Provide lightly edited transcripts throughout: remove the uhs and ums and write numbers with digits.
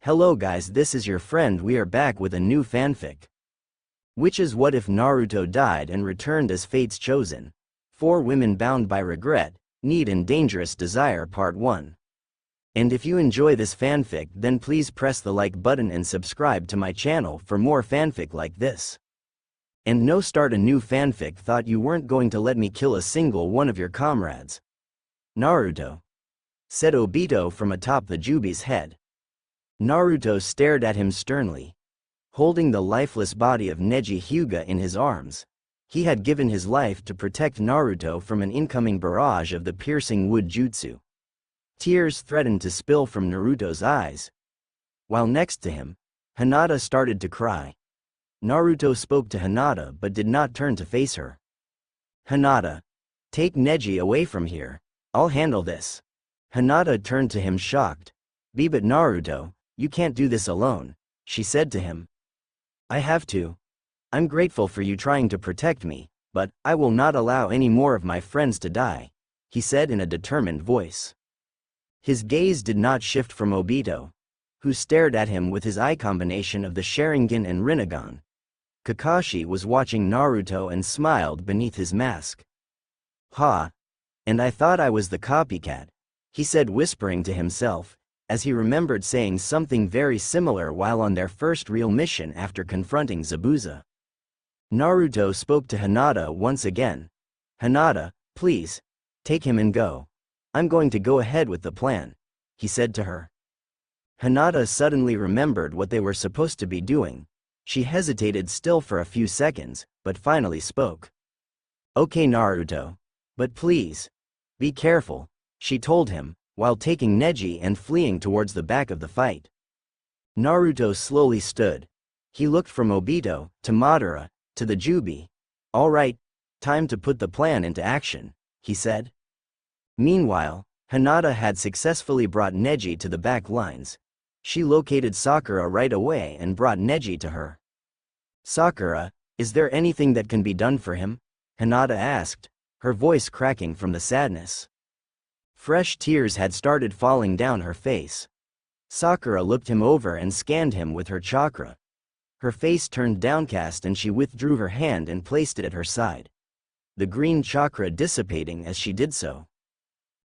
Hello guys, this is your friend. We are back with a new fanfic. Which is what if Naruto died and returned as fate's chosen? 4 women bound by regret, need and dangerous desire part 1. And if you enjoy this fanfic, then please press the like button and subscribe to my channel for more fanfic like this. And no, start a new fanfic. Thought you weren't going to let me kill a single one of your comrades, Naruto, said Obito from atop the Jubi's head. Naruto stared at him sternly, holding the lifeless body of Neji Hyuga in his arms. He had given his life to protect Naruto from an incoming barrage of the piercing wood jutsu. Tears threatened to spill from Naruto's eyes. While next to him, Hinata started to cry. Naruto spoke to Hinata but did not turn to face her. Hinata, take Neji away from here. I'll handle this. Hinata turned to him shocked. But Naruto, you can't do this alone, she said to him. I have to. I'm grateful for you trying to protect me, but I will not allow any more of my friends to die, he said in a determined voice. His gaze did not shift from Obito, who stared at him with his eye combination of the Sharingan and Rinnegan. Kakashi was watching Naruto and smiled beneath his mask. Ha! And I thought I was the copycat, he said, whispering to himself, as he remembered saying something very similar while on their first real mission after confronting Zabuza. Naruto spoke to Hinata once again. Hinata, please, take him and go. I'm going to go ahead with the plan, he said to her. Hinata suddenly remembered what they were supposed to be doing. She hesitated still for a few seconds, but finally spoke. Okay Naruto. But please, be careful, she told him, while taking Neji and fleeing towards the back of the fight. Naruto slowly stood. He looked from Obito, to Madara, to the Jubi. All right, time to put the plan into action, he said. Meanwhile, Hinata had successfully brought Neji to the back lines. She located Sakura right away and brought Neji to her. Sakura, is there anything that can be done for him? Hinata asked, her voice cracking from the sadness. Fresh tears had started falling down her face. Sakura looked him over and scanned him with her chakra. Her face turned downcast and she withdrew her hand and placed it at her side, the green chakra dissipating as she did so.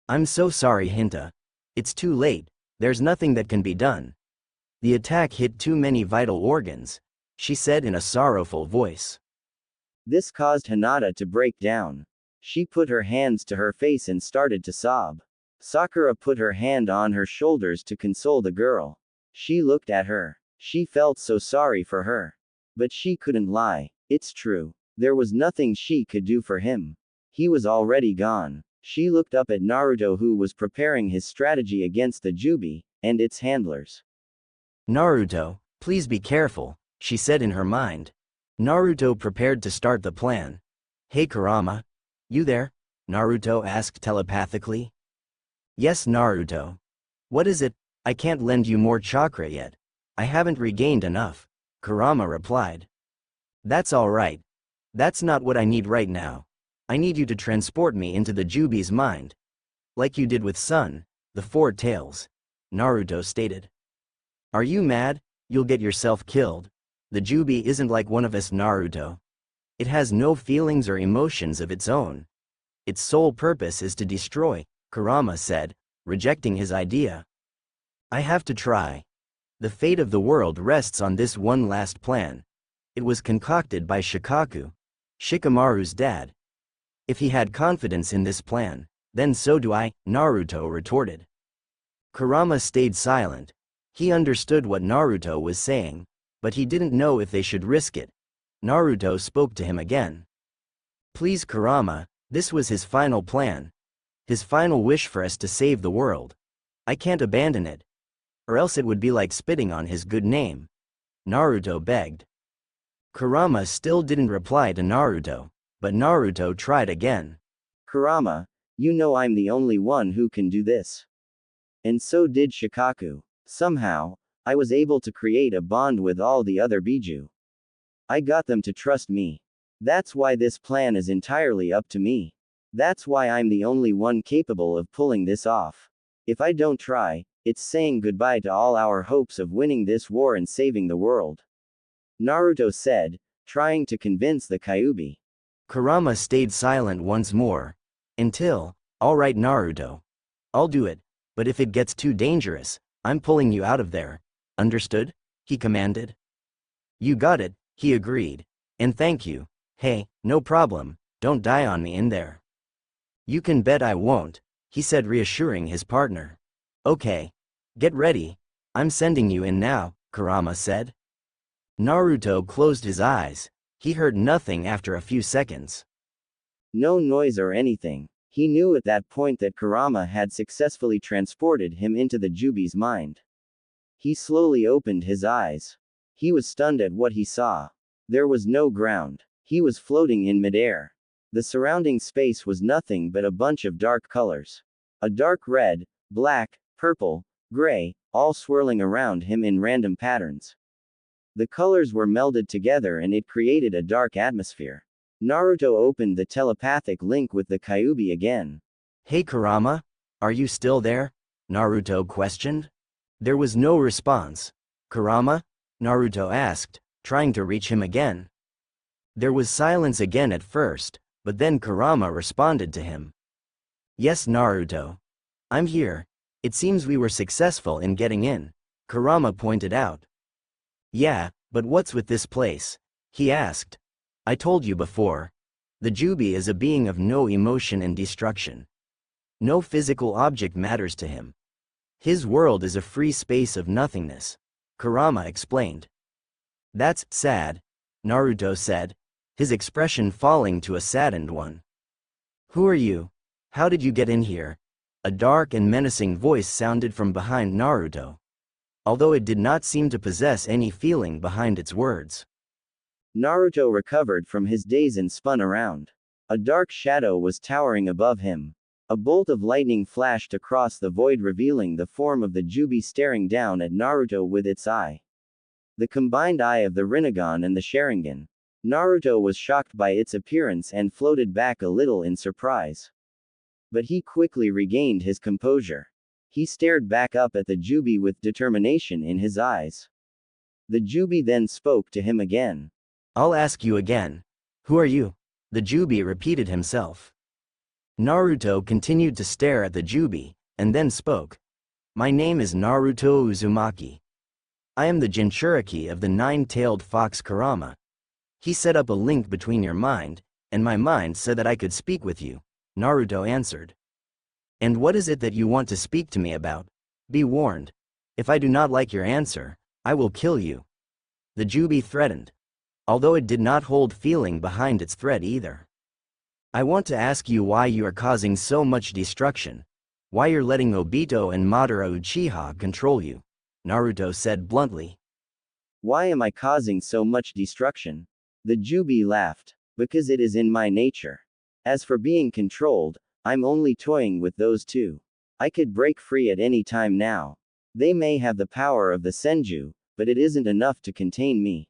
I'm so sorry Hinta. It's too late, there's nothing that can be done. The attack hit too many vital organs, she said in a sorrowful voice. This caused Hinata to break down. She put her hands to her face and started to sob. Sakura put her hand on her shoulders to console the girl. She looked at her. She felt so sorry for her. But she couldn't lie. It's true. There was nothing she could do for him. He was already gone. She looked up at Naruto, who was preparing his strategy against the Jubi and its handlers. Naruto, please be careful, she said in her mind. Naruto prepared to start the plan. Hey Kurama. You there? Naruto asked telepathically. Yes Naruto. What is it? I can't lend you more chakra yet. I haven't regained enough, Kurama replied. That's alright. That's not what I need right now. I need you to transport me into the Jubi's mind. Like you did with Sun, the 4 tails, Naruto stated. Are you mad? You'll get yourself killed. The Jubi isn't like one of us Naruto. It has no feelings or emotions of its own. Its sole purpose is to destroy, Kurama said, rejecting his idea. I have to try. The fate of the world rests on this one last plan. It was concocted by Shikaku, Shikamaru's dad. If he had confidence in this plan, then so do I, Naruto retorted. Kurama stayed silent. He understood what Naruto was saying, but he didn't know if they should risk it. Naruto spoke to him again. Please Kurama, this was his final plan. His final wish for us to save the world. I can't abandon it. Or else it would be like spitting on his good name. Naruto begged. Kurama still didn't reply to Naruto, but Naruto tried again. Kurama, you know I'm the only one who can do this. And so did Shikaku. Somehow, I was able to create a bond with all the other Biju. I got them to trust me. That's why this plan is entirely up to me. That's why I'm the only one capable of pulling this off. If I don't try, It's saying goodbye to all our hopes of winning this war and saving the world. Naruto said, trying to convince the Kyuubi. Kurama stayed silent once more. Until, alright Naruto. I'll do it, but if it gets too dangerous, I'm pulling you out of there. Understood? He commanded. You got it, he agreed. And thank you. Hey, no problem, don't die on me in there. You can bet I won't, he said, reassuring his partner. Okay. Get ready. I'm sending you in now, Kurama said. Naruto closed his eyes. He heard nothing after a few seconds. No noise or anything. He knew at that point that Kurama had successfully transported him into the Jubi's mind. He slowly opened his eyes. He was stunned at what he saw. There was no ground. He was floating in midair. The surrounding space was nothing but a bunch of dark colors. A dark red, black, purple, gray, all swirling around him in random patterns. The colors were melded together and it created a dark atmosphere. Naruto opened the telepathic link with the Kyuubi again. Hey Kurama? Are you still there? Naruto questioned. There was no response. Kurama? Naruto asked, trying to reach him again. There was silence again at first, but then Kurama responded to him. Yes Naruto. I'm here. It seems we were successful in getting in, Kurama pointed out. Yeah, but what's with this place? He asked. I told you before. The Jubi is a being of no emotion and destruction. No physical object matters to him. His world is a free space of nothingness, Kurama explained. That's sad, Naruto said, his expression falling to a saddened one. Who are you? How did you get in here? A dark and menacing voice sounded from behind Naruto, although it did not seem to possess any feeling behind its words. Naruto recovered from his daze and spun around. A dark shadow was towering above him. A bolt of lightning flashed across the void, revealing the form of the Jubi staring down at Naruto with its eye. The combined eye of the Rinnegan and the Sharingan. Naruto was shocked by its appearance and floated back a little in surprise. But he quickly regained his composure. He stared back up at the Jubi with determination in his eyes. The Jubi then spoke to him again. I'll ask you again. Who are you? The Jubi repeated himself. Naruto continued to stare at the Jubi, and then spoke. My name is Naruto Uzumaki. I am the Jinchuriki of the nine-tailed fox Kurama. He set up a link between your mind, and my mind so that I could speak with you, Naruto answered. And what is it that you want to speak to me about? Be warned. If I do not like your answer, I will kill you. The Jubi threatened. Although it did not hold feeling behind its threat either. I want to ask you why you are causing so much destruction. Why you're letting Obito and Madara Uchiha control you, Naruto said bluntly. Why am I causing so much destruction? The Jubi laughed. Because it is in my nature. As for being controlled, I'm only toying with those two. I could break free at any time now. They may have the power of the Senju, but it isn't enough to contain me.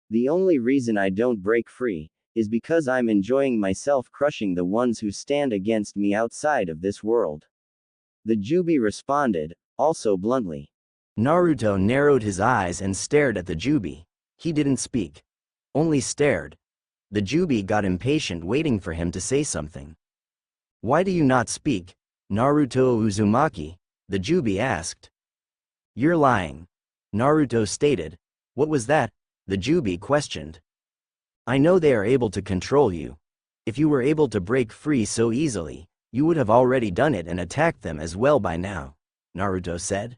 The only reason I don't break free is because I'm enjoying myself crushing the ones who stand against me outside of this world. The Jubi responded, also bluntly. Naruto narrowed his eyes and stared at the Jubi. He didn't speak. Only stared. The Jubi got impatient, waiting for him to say something. Why do you not speak, Naruto Uzumaki? The Jubi asked. You're lying. Naruto stated. What was that? The Jubi questioned. I know they are able to control you. If you were able to break free so easily, you would have already done it and attacked them as well by now, Naruto said.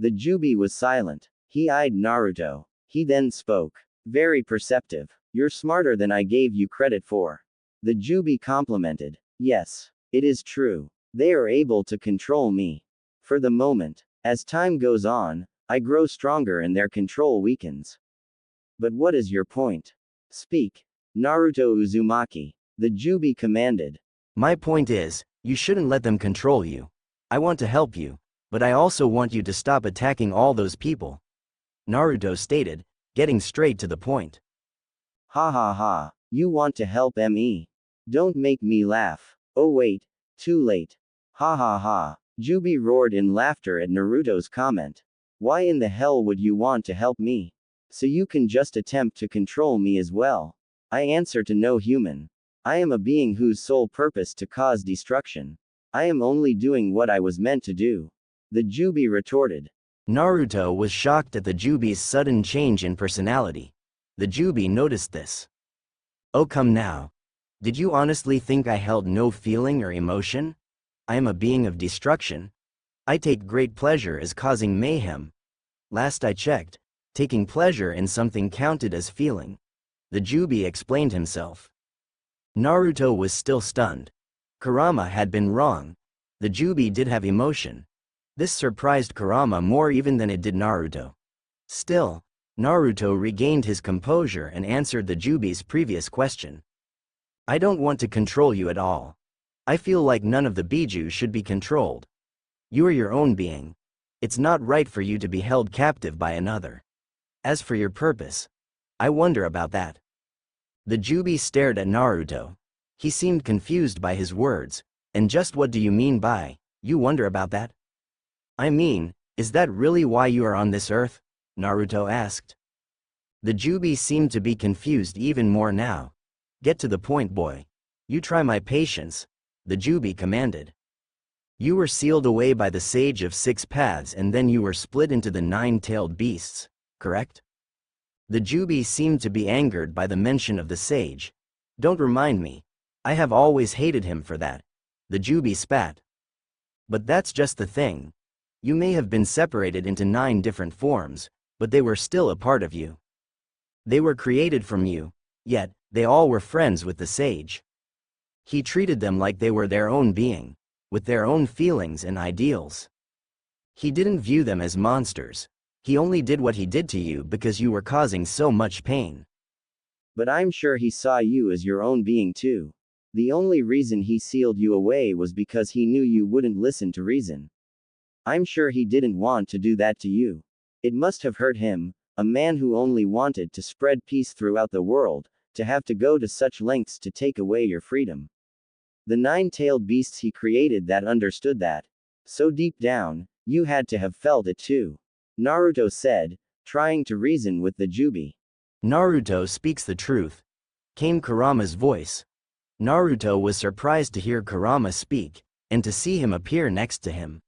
The Jubi was silent. He eyed Naruto. He then spoke. Very perceptive. You're smarter than I gave you credit for. The Jubi complimented. Yes, it is true. They are able to control me. For the moment. As time goes on, I grow stronger and their control weakens. But what is your point? Speak. Naruto Uzumaki. The Jubi commanded. My point is, you shouldn't let them control you. I want to help you, but I also want you to stop attacking all those people. Naruto stated, getting straight to the point. Ha ha ha. You want to help me? Don't make me laugh. Oh wait. Too late. Ha ha ha. Jubi roared in laughter at Naruto's comment. Why in the hell would you want to help me? So you can just attempt to control me as well. I answer to no human. I am a being whose sole purpose to cause destruction. I am only doing what I was meant to do. The Jubi retorted. Naruto was shocked at the Jubi's sudden change in personality. The Jubi noticed this. Oh, come now. Did you honestly think I held no feeling or emotion? I am a being of destruction. I take great pleasure as causing mayhem. Last I checked, taking pleasure in something counted as feeling. The Jubi explained himself. Naruto was still stunned. Kurama had been wrong. The Jubi did have emotion. This surprised Kurama more even than it did Naruto. Still, Naruto regained his composure and answered the Jubi's previous question. I don't want to control you at all. I feel like none of the Biju should be controlled. You are your own being. It's not right for you to be held captive by another. As for your purpose, I wonder about that. The Jubi stared at Naruto. He seemed confused by his words. And just what do you mean by, you wonder about that? I mean, is that really why you are on this earth? Naruto asked. The Jubi seemed to be confused even more now. Get to the point, boy. You try my patience, the Jubi commanded. You were sealed away by the Sage of Six Paths and then you were split into the nine-tailed beasts, correct? The Jubi seemed to be angered by the mention of the sage. Don't remind me. I have always hated him for that. The Jubi spat. But that's just the thing. You may have been separated into 9 different forms, but they were still a part of you. They were created from you, yet, they all were friends with the sage. He treated them like they were their own being, with their own feelings and ideals. He didn't view them as monsters. He only did what he did to you because you were causing so much pain. But I'm sure he saw you as your own being too. The only reason he sealed you away was because he knew you wouldn't listen to reason. I'm sure he didn't want to do that to you. It must have hurt him, a man who only wanted to spread peace throughout the world, to have to go to such lengths to take away your freedom. The 9-tailed beasts he created that understood that. So deep down, you had to have felt it too. Naruto said, trying to reason with the Jubi. Naruto speaks the truth, came Kurama's voice. Naruto was surprised to hear Kurama speak, and to see him appear next to him.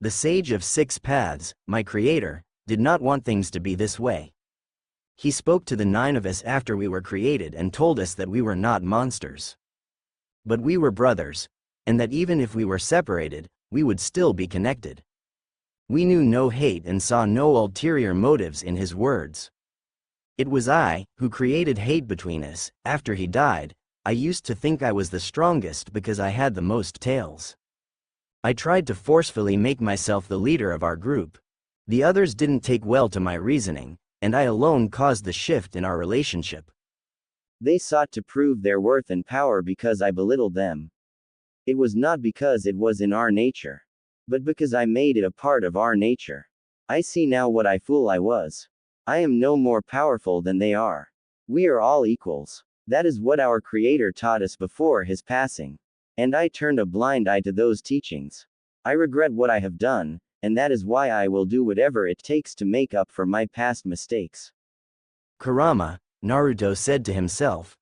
The Sage of Six Paths, my creator, did not want things to be this way. He spoke to the 9 of us after we were created and told us that we were not monsters. But we were brothers, and that even if we were separated, we would still be connected. We knew no hate and saw no ulterior motives in his words. It was I who created hate between us. After he died, I used to think I was the strongest because I had the most tails. I tried to forcefully make myself the leader of our group. The others didn't take well to my reasoning, and I alone caused the shift in our relationship. They sought to prove their worth and power because I belittled them. It was not because it was in our nature, but because I made it a part of our nature. I see now what a fool I was. I am no more powerful than they are. We are all equals. That is what our Creator taught us before his passing. And I turned a blind eye to those teachings. I regret what I have done, and that is why I will do whatever it takes to make up for my past mistakes. Kurama, Naruto said to himself.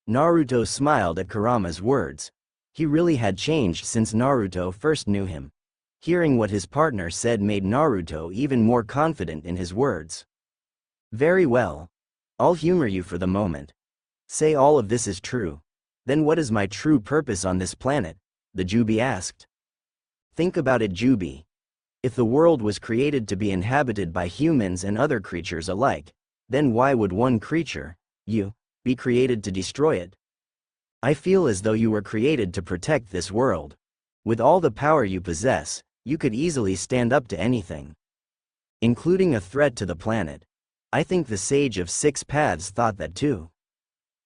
Naruto smiled at Kurama's words. He really had changed since Naruto first knew him. Hearing what his partner said made Naruto even more confident in his words. Very well. I'll humor you for the moment. Say all of this is true. Then what is my true purpose on this planet? The Jubi asked. Think about it, Jubi. If the world was created to be inhabited by humans and other creatures alike, then why would one creature, you, be created to destroy it? I feel as though you were created to protect this world. With all the power you possess, you could easily stand up to anything, including a threat to the planet. I think the Sage of Six Paths thought that too.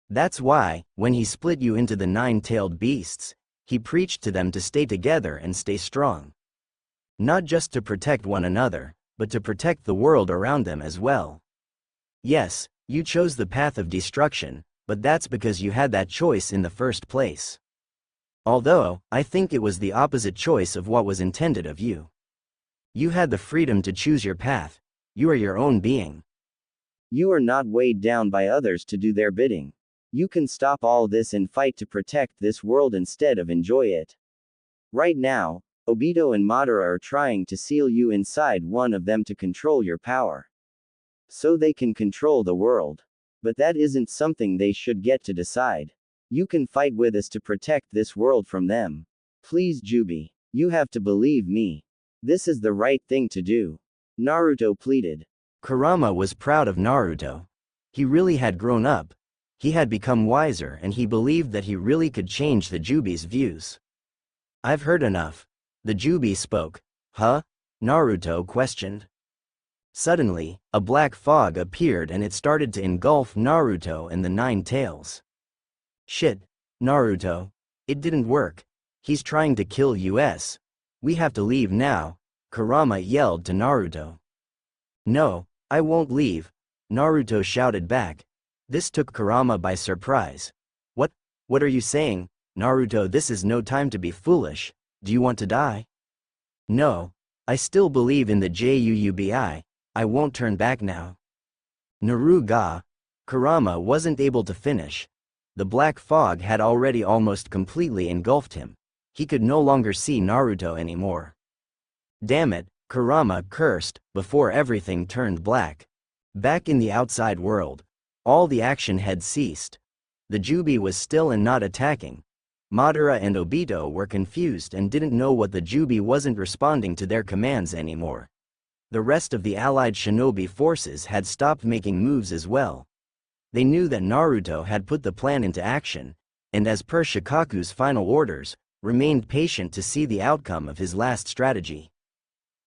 That's why, when he split you into the 9-tailed beasts, he preached to them to stay together and stay strong. Not just to protect one another, but to protect the world around them as well. Yes, you chose the path of destruction, but that's because you had that choice in the first place. Although, I think it was the opposite choice of what was intended of you. You had the freedom to choose your path. You are your own being. You are not weighed down by others to do their bidding. You can stop all this and fight to protect this world instead of enjoy it. Right now, Obito and Madara are trying to seal you inside one of them to control your power. So they can control the world. But that isn't something they should get to decide. You can fight with us to protect this world from them. Please Jubi, you have to believe me. This is the right thing to do. Naruto pleaded. Kurama was proud of Naruto. He really had grown up. He had become wiser and he believed that he really could change the Jubi's views. I've heard enough. The Jubi spoke. Huh? Naruto questioned. Suddenly, a black fog appeared and it started to engulf Naruto and the Nine Tails. Shit, Naruto. It didn't work. He's trying to kill us. We have to leave now, Kurama yelled to Naruto. No, I won't leave, Naruto shouted back. This took Kurama by surprise. What are you saying, Naruto? This is no time to be foolish. Do you want to die? No, I still believe in the Jubi. I won't turn back now. Naruga. Kurama wasn't able to finish. The black fog had already almost completely engulfed him. He could no longer see Naruto anymore. Damn it, Kurama cursed, before everything turned black. Back in the outside world, all the action had ceased. The Jubi was still and not attacking. Madara and Obito were confused and didn't know what the Jubi wasn't responding to their commands anymore. The rest of the allied shinobi forces had stopped making moves as well. They knew that Naruto had put the plan into action, and as per Shikaku's final orders, remained patient to see the outcome of his last strategy.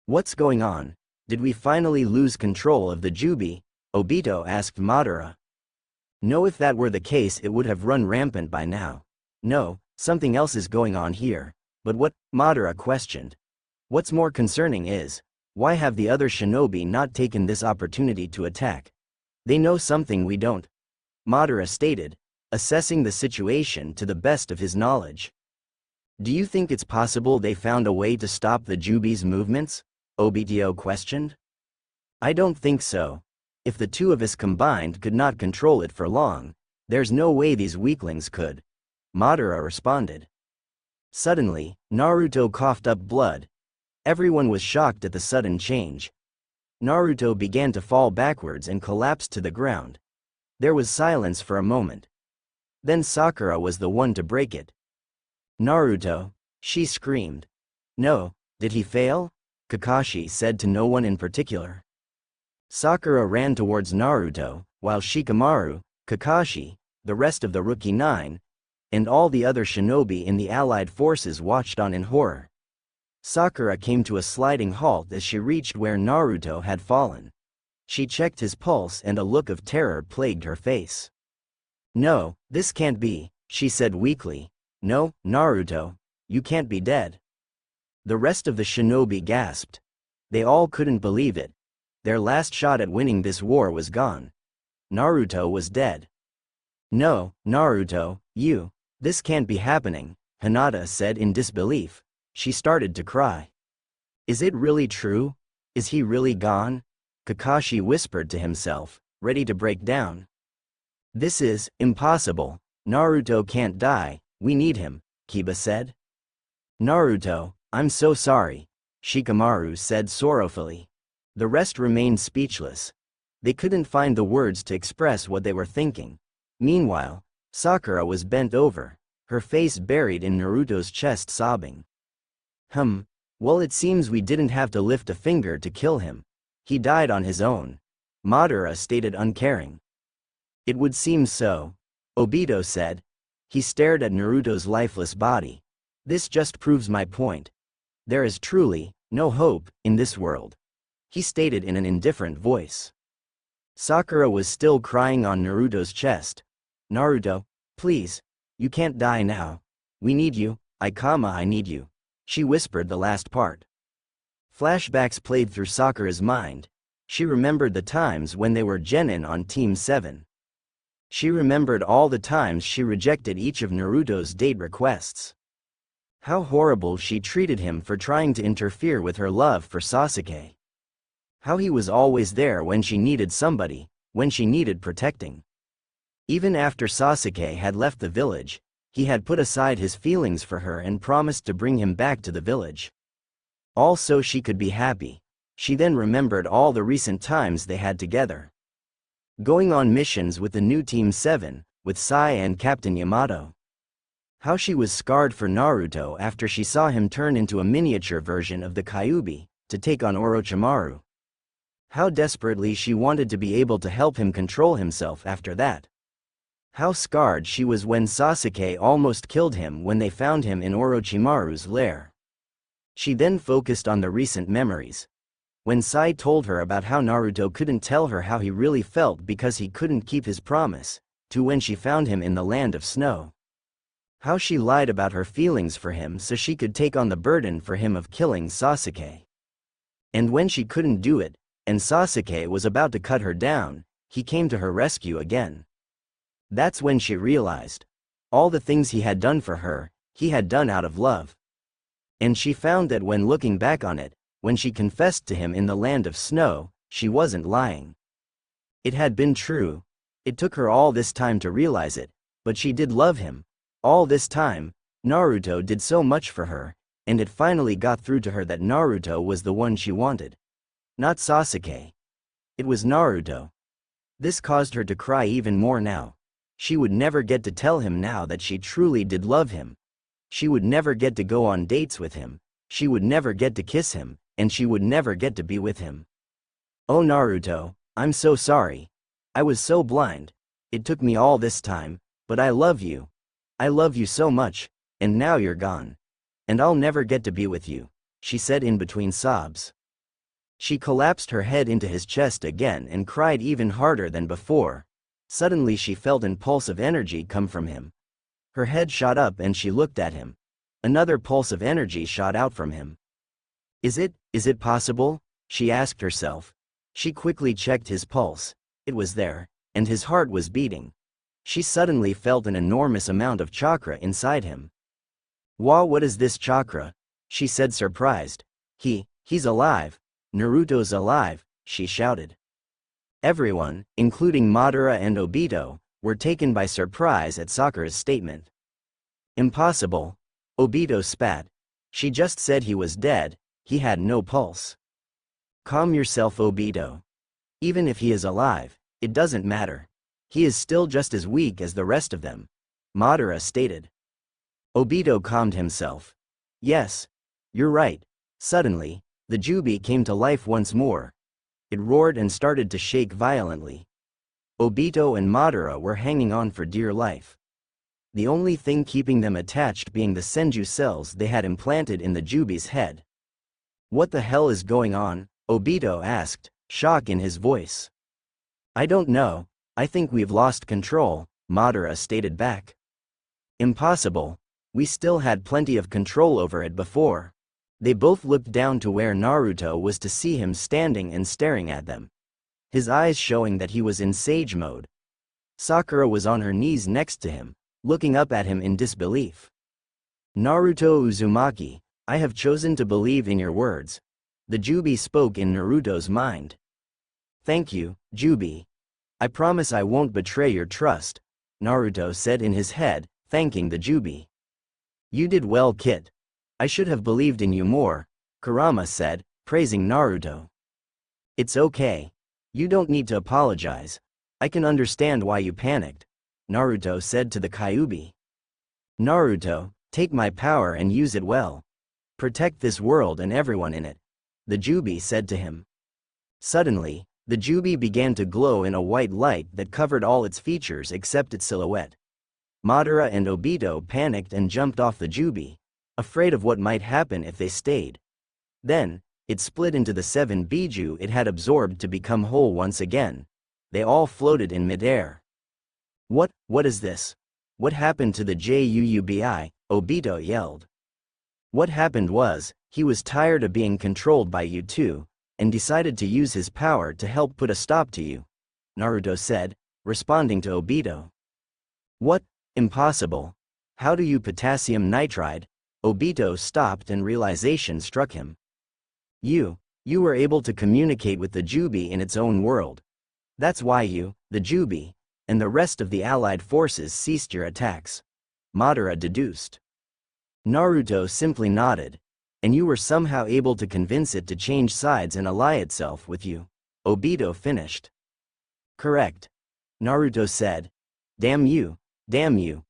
What's going on? Did we finally lose control of the Jubi? Obito asked Madara. No, if that were the case it would have run rampant by now. No, something else is going on here. But what? Madara questioned. What's more concerning is, why have the other shinobi not taken this opportunity to attack? They know something we don't. Madara stated, assessing the situation to the best of his knowledge. Do you think it's possible they found a way to stop the Jubi's movements? Obito questioned. I don't think so. If the two of us combined could not control it for long, there's no way these weaklings could. Madara responded. Suddenly, Naruto coughed up blood. Everyone was shocked at the sudden change. Naruto began to fall backwards and collapsed to the ground. There was silence for a moment. Then Sakura was the one to break it. Naruto, she screamed. No, did he fail? Kakashi said to no one in particular. Sakura ran towards Naruto, while Shikamaru, Kakashi, the rest of the Rookie Nine, and all the other shinobi in the allied forces watched on in horror. Sakura came to a sliding halt as she reached where Naruto had fallen. She checked his pulse and a look of terror plagued her face. No, this can't be, she said weakly. No, Naruto, you can't be dead. The rest of the shinobi gasped. They all couldn't believe it. Their last shot at winning this war was gone. Naruto was dead. No, Naruto, this can't be happening, Hinata said in disbelief. She started to cry. Is it really true? Is he really gone? Kakashi whispered to himself, ready to break down. This is impossible. Naruto can't die, we need him, Kiba said. Naruto, I'm so sorry, Shikamaru said sorrowfully. The rest remained speechless. They couldn't find the words to express what they were thinking. Meanwhile, Sakura was bent over, her face buried in Naruto's chest sobbing. Well, it seems we didn't have to lift a finger to kill him. He died on his own, Madara stated uncaring. It would seem so, Obito said. He stared at Naruto's lifeless body. This just proves my point. There is truly no hope in this world, he stated in an indifferent voice. Sakura was still crying on Naruto's chest. Naruto, please, you can't die now. We need you, I need you. She whispered the last part. Flashbacks played through Sakura's mind. She remembered the times when they were genin on Team 7. She remembered all the times she rejected each of Naruto's date requests. How horrible she treated him for trying to interfere with her love for Sasuke. How he was always there when she needed somebody, when she needed protecting. Even after Sasuke had left the village, he had put aside his feelings for her and promised to bring him back to the village. All so she could be happy. She then remembered all the recent times they had together. Going on missions with the new Team 7, with Sai and Captain Yamato. How she was scarred for Naruto after she saw him turn into a miniature version of the Kyuubi, to take on Orochimaru. How desperately she wanted to be able to help him control himself after that. How scarred she was when Sasuke almost killed him when they found him in Orochimaru's lair. She then focused on the recent memories. When Sai told her about how Naruto couldn't tell her how he really felt because he couldn't keep his promise, to when she found him in the land of snow. How she lied about her feelings for him so she could take on the burden for him of killing Sasuke. And when she couldn't do it, and Sasuke was about to cut her down, he came to her rescue again. That's when she realized. All the things he had done for her, he had done out of love. And she found that when looking back on it, when she confessed to him in the land of snow, she wasn't lying. It had been true. It took her all this time to realize it, but she did love him. All this time, Naruto did so much for her, and it finally got through to her that Naruto was the one she wanted. Not Sasuke. It was Naruto. This caused her to cry even more now. She would never get to tell him now that she truly did love him. She would never get to go on dates with him. She would never get to kiss him, and she would never get to be with him. Oh Naruto, I'm so sorry. I was so blind. It took me all this time, but I love you. I love you so much, and now you're gone. And I'll never get to be with you, she said in between sobs. She collapsed her head into his chest again and cried even harder than before. Suddenly she felt an pulse of energy come from him. Her head shot up and she looked at him. Another pulse of energy shot out from him. Is it possible? She asked herself. She quickly checked his pulse. It was there, and his heart was beating. She suddenly felt an enormous amount of chakra inside him. Wow, what is this chakra? She said surprised. He's alive. Naruto's alive, she shouted. Everyone, including Madara and Obito, were taken by surprise at Sakura's statement. Impossible. Obito spat. She just said he was dead, he had no pulse. Calm yourself, Obito. Even if he is alive, it doesn't matter. He is still just as weak as the rest of them, Madara stated. Obito calmed himself. Yes. You're right. Suddenly, the Jubi came to life once more. It roared and started to shake violently. Obito and Madara were hanging on for dear life. The only thing keeping them attached being the Senju cells they had implanted in the Jubi's head. What the hell is going on? Obito asked, shock in his voice. I don't know, I think we've lost control, Madara stated back. Impossible. We still had plenty of control over it before. They both looked down to where Naruto was to see him standing and staring at them. His eyes showing that he was in sage mode. Sakura was on her knees next to him, looking up at him in disbelief. Naruto Uzumaki, I have chosen to believe in your words. The Jubi spoke in Naruto's mind. Thank you, Jubi. I promise I won't betray your trust, Naruto said in his head, thanking the Jubi. You did well, kid. I should have believed in you more, Kurama said, praising Naruto. It's okay. You don't need to apologize. I can understand why you panicked, Naruto said to the Kyuubi. Naruto, take my power and use it well. Protect this world and everyone in it, the Jubi said to him. Suddenly, the Jubi began to glow in a white light that covered all its features except its silhouette. Madara and Obito panicked and jumped off the Jubi, afraid of what might happen if they stayed. Then, it split into the 7 Biju it had absorbed to become whole once again. They all floated in midair. What is this? What happened to the Juubi? Obito yelled. What happened was, he was tired of being controlled by you two, and decided to use his power to help put a stop to you, Naruto said, responding to Obito. What? Impossible. How do you potassium nitride? Obito stopped and realization struck him. You were able to communicate with the Jubi in its own world. That's why you, the Jubi, and the rest of the allied forces ceased your attacks. Madara deduced. Naruto simply nodded. And you were somehow able to convince it to change sides and ally itself with you. Obito finished. Correct. Naruto said. Damn you, damn you.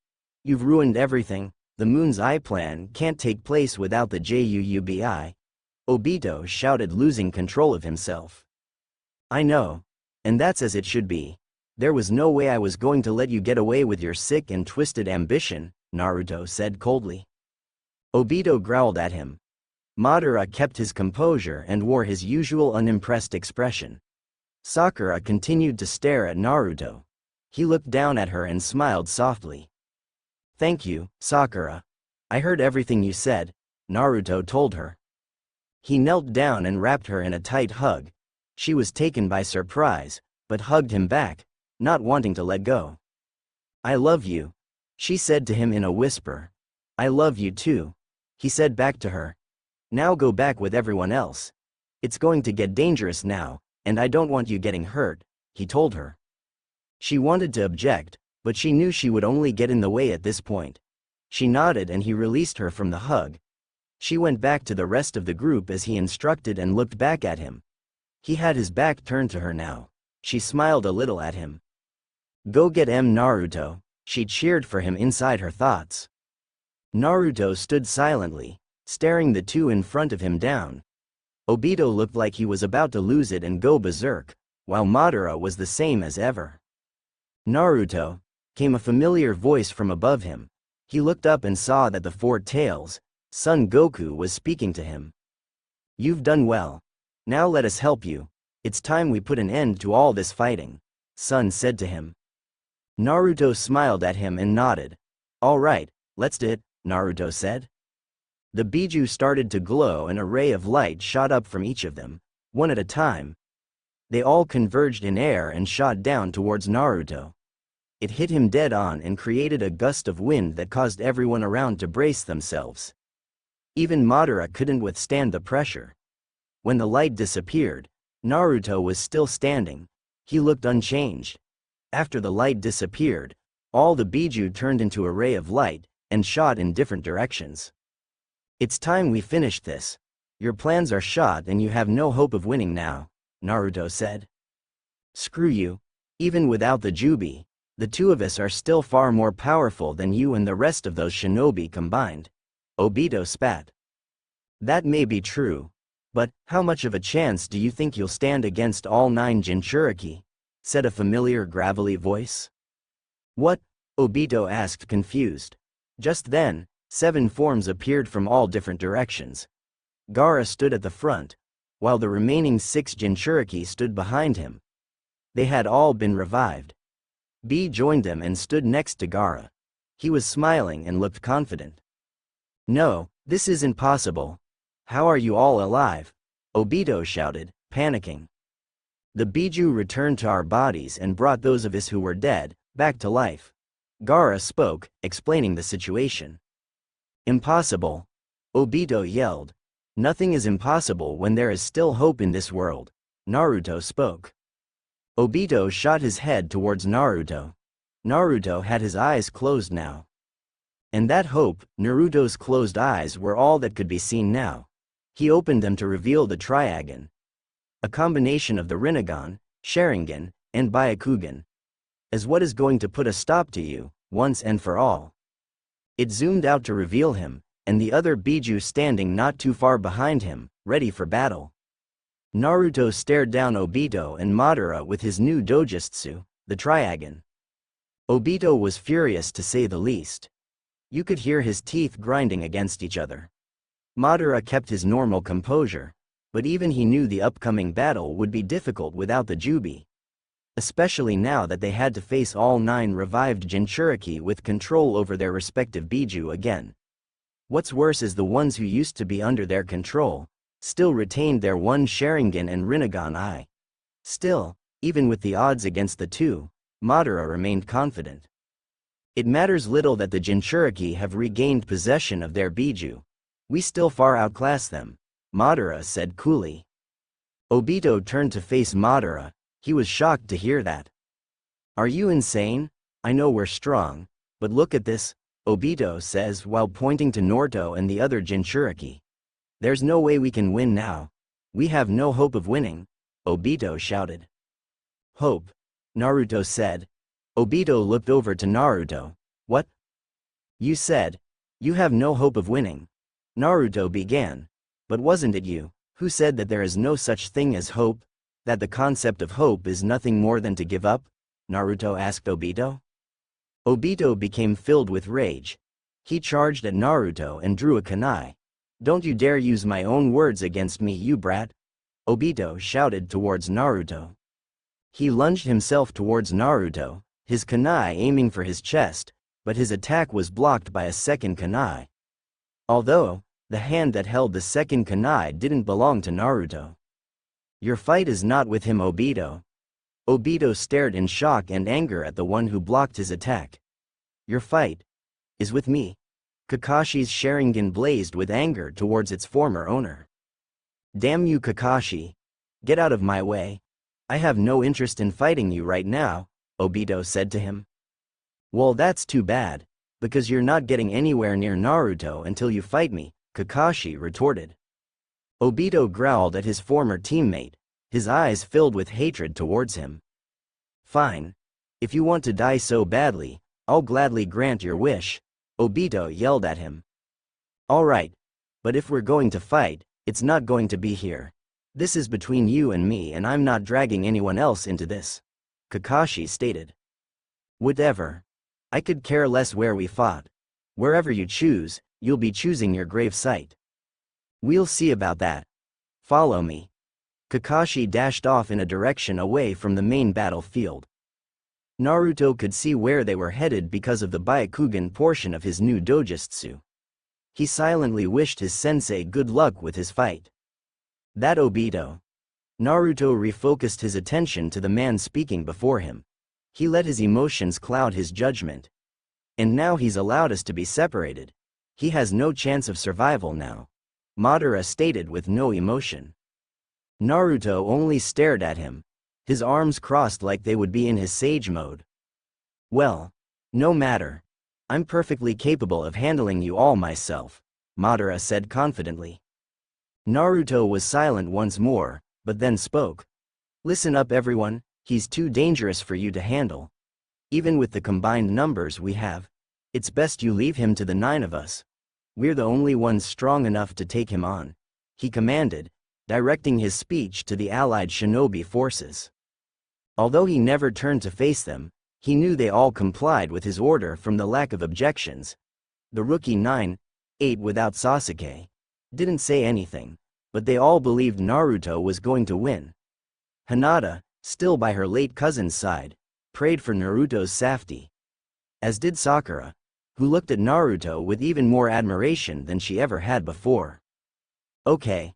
You've ruined everything. The Moon's Eye plan can't take place without the Juubi. Obito shouted, losing control of himself. I know. And that's as it should be. There was no way I was going to let you get away with your sick and twisted ambition, Naruto said coldly. Obito growled at him. Madara kept his composure and wore his usual unimpressed expression. Sakura continued to stare at Naruto. He looked down at her and smiled softly. Thank you, Sakura. I heard everything you said, Naruto told her. He knelt down and wrapped her in a tight hug. She was taken by surprise, but hugged him back, not wanting to let go. I love you, she said to him in a whisper. I love you too, he said back to her. Now go back with everyone else. It's going to get dangerous now, and I don't want you getting hurt, he told her. She wanted to object, but she knew she would only get in the way at this point. She nodded and he released her from the hug. She went back to the rest of the group as he instructed and looked back at him. He had his back turned to her now. She smiled a little at him. Go get Naruto, she cheered for him inside her thoughts. Naruto stood silently, staring the two in front of him down. Obito looked like he was about to lose it and go berserk, while Madara was the same as ever. Naruto, came a familiar voice from above him. He looked up and saw that the Four Tails, Son Goku, was speaking to him. You've done well. Now let us help you. It's time we put an end to all this fighting, Son said to him. Naruto smiled at him and nodded. All right, let's do it, Naruto said. The Biju started to glow and a ray of light shot up from each of them, one at a time. They all converged in air and shot down towards Naruto. It hit him dead on and created a gust of wind that caused everyone around to brace themselves. Even Madara couldn't withstand the pressure. When the light disappeared, Naruto was still standing. He looked unchanged. After the light disappeared, all the Biju turned into a ray of light and shot in different directions. It's time we finished this. Your plans are shot and you have no hope of winning now, Naruto said. Screw you. Even without the Jubi, the two of us are still far more powerful than you and the rest of those shinobi combined. Obito spat. That may be true. But, how much of a chance do you think you'll stand against all 9 Jinchuriki? Said a familiar gravelly voice. What? Obito asked confused. Just then, 7 forms appeared from all different directions. Gaara stood at the front, while the remaining 6 Jinchuriki stood behind him. They had all been revived. B joined them and stood next to Gaara. He was smiling and looked confident. No, this isn't possible. How are you all alive? Obito shouted, panicking. The Biju returned to our bodies and brought those of us who were dead back to life. Gaara spoke, explaining the situation. Impossible. Obito yelled. Nothing is impossible when there is still hope in this world. Naruto spoke. Obito shot his head towards Naruto. Naruto had his eyes closed now. And that hope, Naruto's closed eyes were all that could be seen now. He opened them to reveal the Triagon. A combination of the Rinnegan, Sharingan, and Byakugan. As what is going to put a stop to you, once and for all. It zoomed out to reveal him, and the other Biju standing not too far behind him, ready for battle. Naruto stared down Obito and Madara with his new dojutsu, the Triagon. Obito was furious to say the least. You could hear his teeth grinding against each other. Madara kept his normal composure, but even he knew the upcoming battle would be difficult without the Jubi. Especially now that they had to face all 9 revived Jinchuriki with control over their respective Biju again. What's worse is the ones who used to be under their control still retained their one Sharingan and Rinnegan eye. Still, even with the odds against the two, Madara remained confident. It matters little that the Jinchuriki have regained possession of their Biju. We still far outclass them, Madara said coolly. Obito turned to face Madara. He was shocked to hear that. Are you insane? I know we're strong, but look at this, Obito says while pointing to Naruto and the other Jinchuriki. There's no way we can win now. We have no hope of winning, Obito shouted. Hope, Naruto said. Obito looked over to Naruto. What? You said, you have no hope of winning. Naruto began. But wasn't it you who said that there is no such thing as hope, that the concept of hope is nothing more than to give up? Naruto asked Obito. Obito became filled with rage. He charged at Naruto and drew a kunai. Don't you dare use my own words against me, you brat! Obito shouted towards Naruto. He lunged himself towards Naruto, his kunai aiming for his chest, but his attack was blocked by a second kunai. Although, the hand that held the second kunai didn't belong to Naruto. Your fight is not with him, Obito. Obito stared in shock and anger at the one who blocked his attack. Your fight is with me. Kakashi's Sharingan blazed with anger towards its former owner. Damn you, Kakashi! Get out of my way. I have no interest in fighting you right now, Obito said to him. Well, that's too bad, because you're not getting anywhere near Naruto until you fight me, Kakashi retorted. Obito growled at his former teammate, his eyes filled with hatred towards him. Fine. If you want to die so badly, I'll gladly grant your wish, Obito yelled at him. Alright. But if we're going to fight, it's not going to be here. This is between you and me and I'm not dragging anyone else into this, Kakashi stated. Whatever. I could care less where we fought. Wherever you choose, you'll be choosing your grave site. We'll see about that. Follow me. Kakashi dashed off in a direction away from the main battlefield. Naruto could see where they were headed because of the Byakugan portion of his new dojutsu. He silently wished his sensei good luck with his fight. That Obito. Naruto refocused his attention to the man speaking before him. He let his emotions cloud his judgment. And now he's allowed us to be separated. He has no chance of survival now, Madara stated with no emotion. Naruto only stared at him, his arms crossed like they would be in his sage mode. Well, no matter. I'm perfectly capable of handling you all myself, Madara said confidently. Naruto was silent once more, but then spoke. Listen up everyone, he's too dangerous for you to handle. Even with the combined numbers we have, it's best you leave him to the 9 of us. We're the only ones strong enough to take him on, he commanded, directing his speech to the allied shinobi forces. Although he never turned to face them, he knew they all complied with his order from the lack of objections. The rookie 9, 8 without Sasuke, didn't say anything, but they all believed Naruto was going to win. Hinata, still by her late cousin's side, prayed for Naruto's safety. As did Sakura, who looked at Naruto with even more admiration than she ever had before. Okay.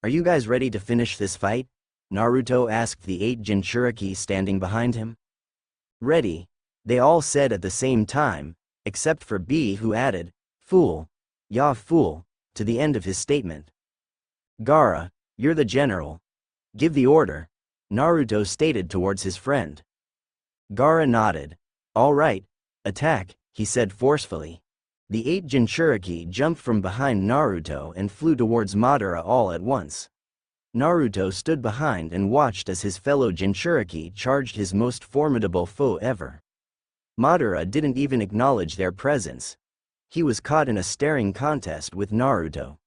Are you guys ready to finish this fight? Naruto asked the 8 Jinchuriki standing behind him. Ready, they all said at the same time, except for B, who added, fool, ya fool, to the end of his statement. Gaara, you're the general. Give the order, Naruto stated towards his friend. Gaara nodded. All right, attack, he said forcefully. The 8 Jinchuriki jumped from behind Naruto and flew towards Madara all at once. Naruto stood behind and watched as his fellow Jinchuriki charged his most formidable foe ever. Madara didn't even acknowledge their presence. He was caught in a staring contest with Naruto.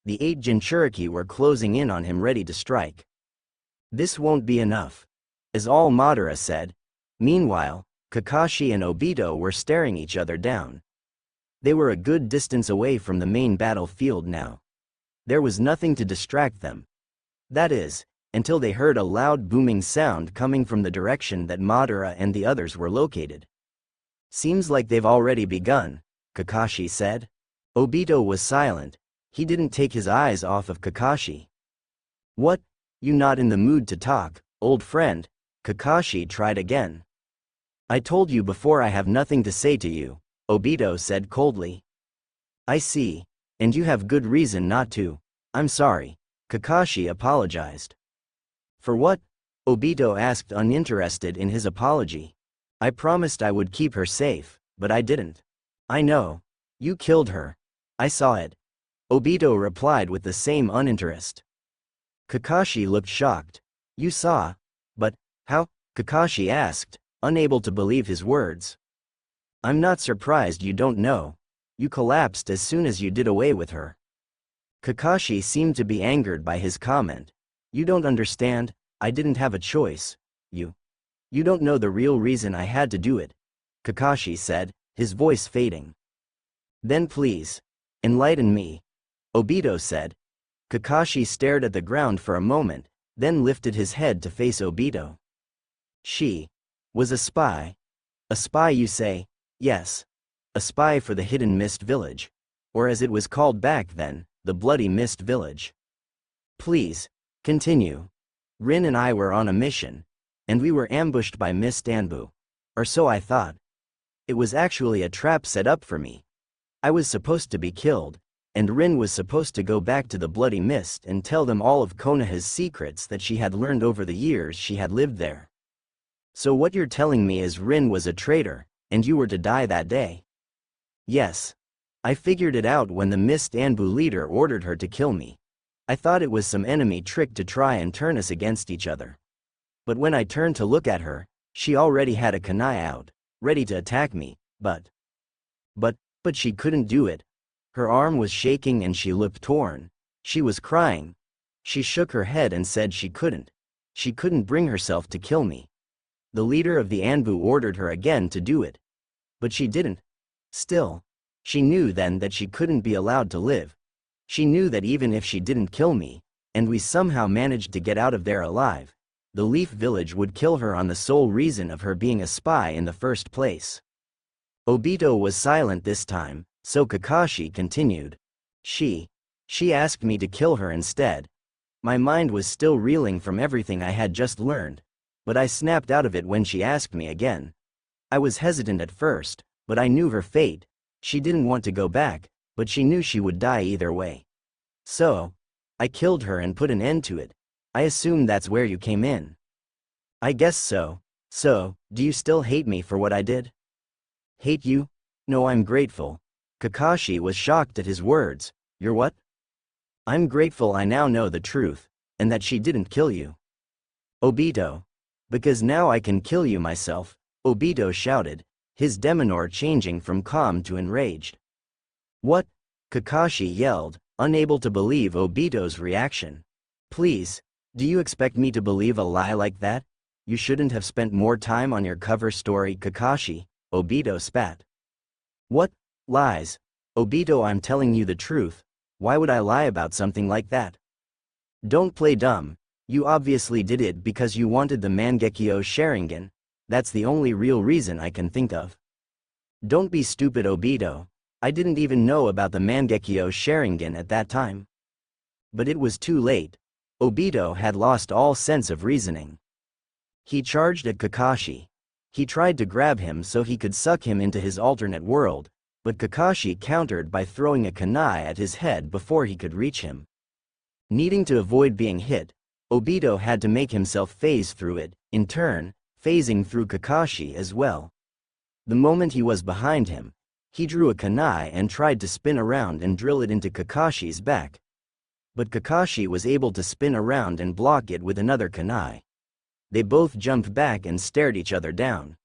The 8 Jinchuriki were closing in on him ready to strike. This won't be enough, as all Madara said. Meanwhile, Kakashi and Obito were staring each other down. They were a good distance away from the main battlefield now. There was nothing to distract them. That is, until they heard a loud booming sound coming from the direction that Madara and the others were located. Seems like they've already begun, Kakashi said. Obito was silent. He didn't take his eyes off of Kakashi. What? You not in the mood to talk, old friend? Kakashi tried again. I told you before I have nothing to say to you, Obito said coldly. I see. And you have good reason not to. I'm sorry. Kakashi apologized. For what? Obito asked, uninterested in his apology. I promised I would keep her safe, but I didn't. I know. You killed her. I saw it. Obito replied with the same uninterest. Kakashi looked shocked. You saw? But, how? Kakashi asked, unable to believe his words. I'm not surprised you don't know. You collapsed as soon as you did away with her. Kakashi seemed to be angered by his comment. You don't understand, I didn't have a choice. You don't know the real reason I had to do it, Kakashi said, his voice fading. Then please, enlighten me, Obito said. Kakashi stared at the ground for a moment, then lifted his head to face Obito. She was a spy. A spy, you say? Yes. A spy for the Hidden Mist Village. Or as it was called back then, the Bloody Mist Village. Please, continue. Rin and I were on a mission, and we were ambushed by Mist Anbu. Or so I thought. It was actually a trap set up for me. I was supposed to be killed, and Rin was supposed to go back to the Bloody Mist and tell them all of Konoha's secrets that she had learned over the years she had lived there. So what you're telling me is Rin was a traitor, and you were to die that day? Yes. I figured it out when the Mist Anbu leader ordered her to kill me. I thought it was some enemy trick to try and turn us against each other. But when I turned to look at her, she already had a kunai out, ready to attack me, but she couldn't do it. Her arm was shaking and she looked torn. She was crying. She shook her head and said she couldn't. She couldn't bring herself to kill me. The leader of the Anbu ordered her again to do it. But she didn't. Still, she knew then that she couldn't be allowed to live. She knew that even if she didn't kill me, and we somehow managed to get out of there alive, the Leaf Village would kill her on the sole reason of her being a spy in the first place. Obito was silent this time, so Kakashi continued. She asked me to kill her instead. My mind was still reeling from everything I had just learned, but I snapped out of it when she asked me again. I was hesitant at first, but I knew her fate. She didn't want to go back, but she knew she would die either way. So, I killed her and put an end to it. I assume that's where you came in. I guess so. So, do you still hate me for what I did? Hate you? No, I'm grateful. Kakashi was shocked at his words. You're what? I'm grateful I now know the truth, and that she didn't kill you. Obito. Because now I can kill you myself, Obito shouted, his demeanor changing from calm to enraged. What? Kakashi yelled, unable to believe Obito's reaction. Please, do you expect me to believe a lie like that? You shouldn't have spent more time on your cover story, Kakashi, Obito spat. What? Lies? Obito, I'm telling you the truth. Why would I lie about something like that? Don't play dumb. You obviously did it because you wanted the Mangekyo Sharingan. That's the only real reason I can think of. Don't be stupid, Obito. I didn't even know about the Mangekyo Sharingan at that time. But it was too late. Obito had lost all sense of reasoning. He charged at Kakashi. He tried to grab him so he could suck him into his alternate world, but Kakashi countered by throwing a kunai at his head before he could reach him. Needing to avoid being hit, Obito had to make himself phase through it, in turn, phasing through Kakashi as well. The moment he was behind him, he drew a kunai and tried to spin around and drill it into Kakashi's back. But Kakashi was able to spin around and block it with another kunai. They both jumped back and stared each other down.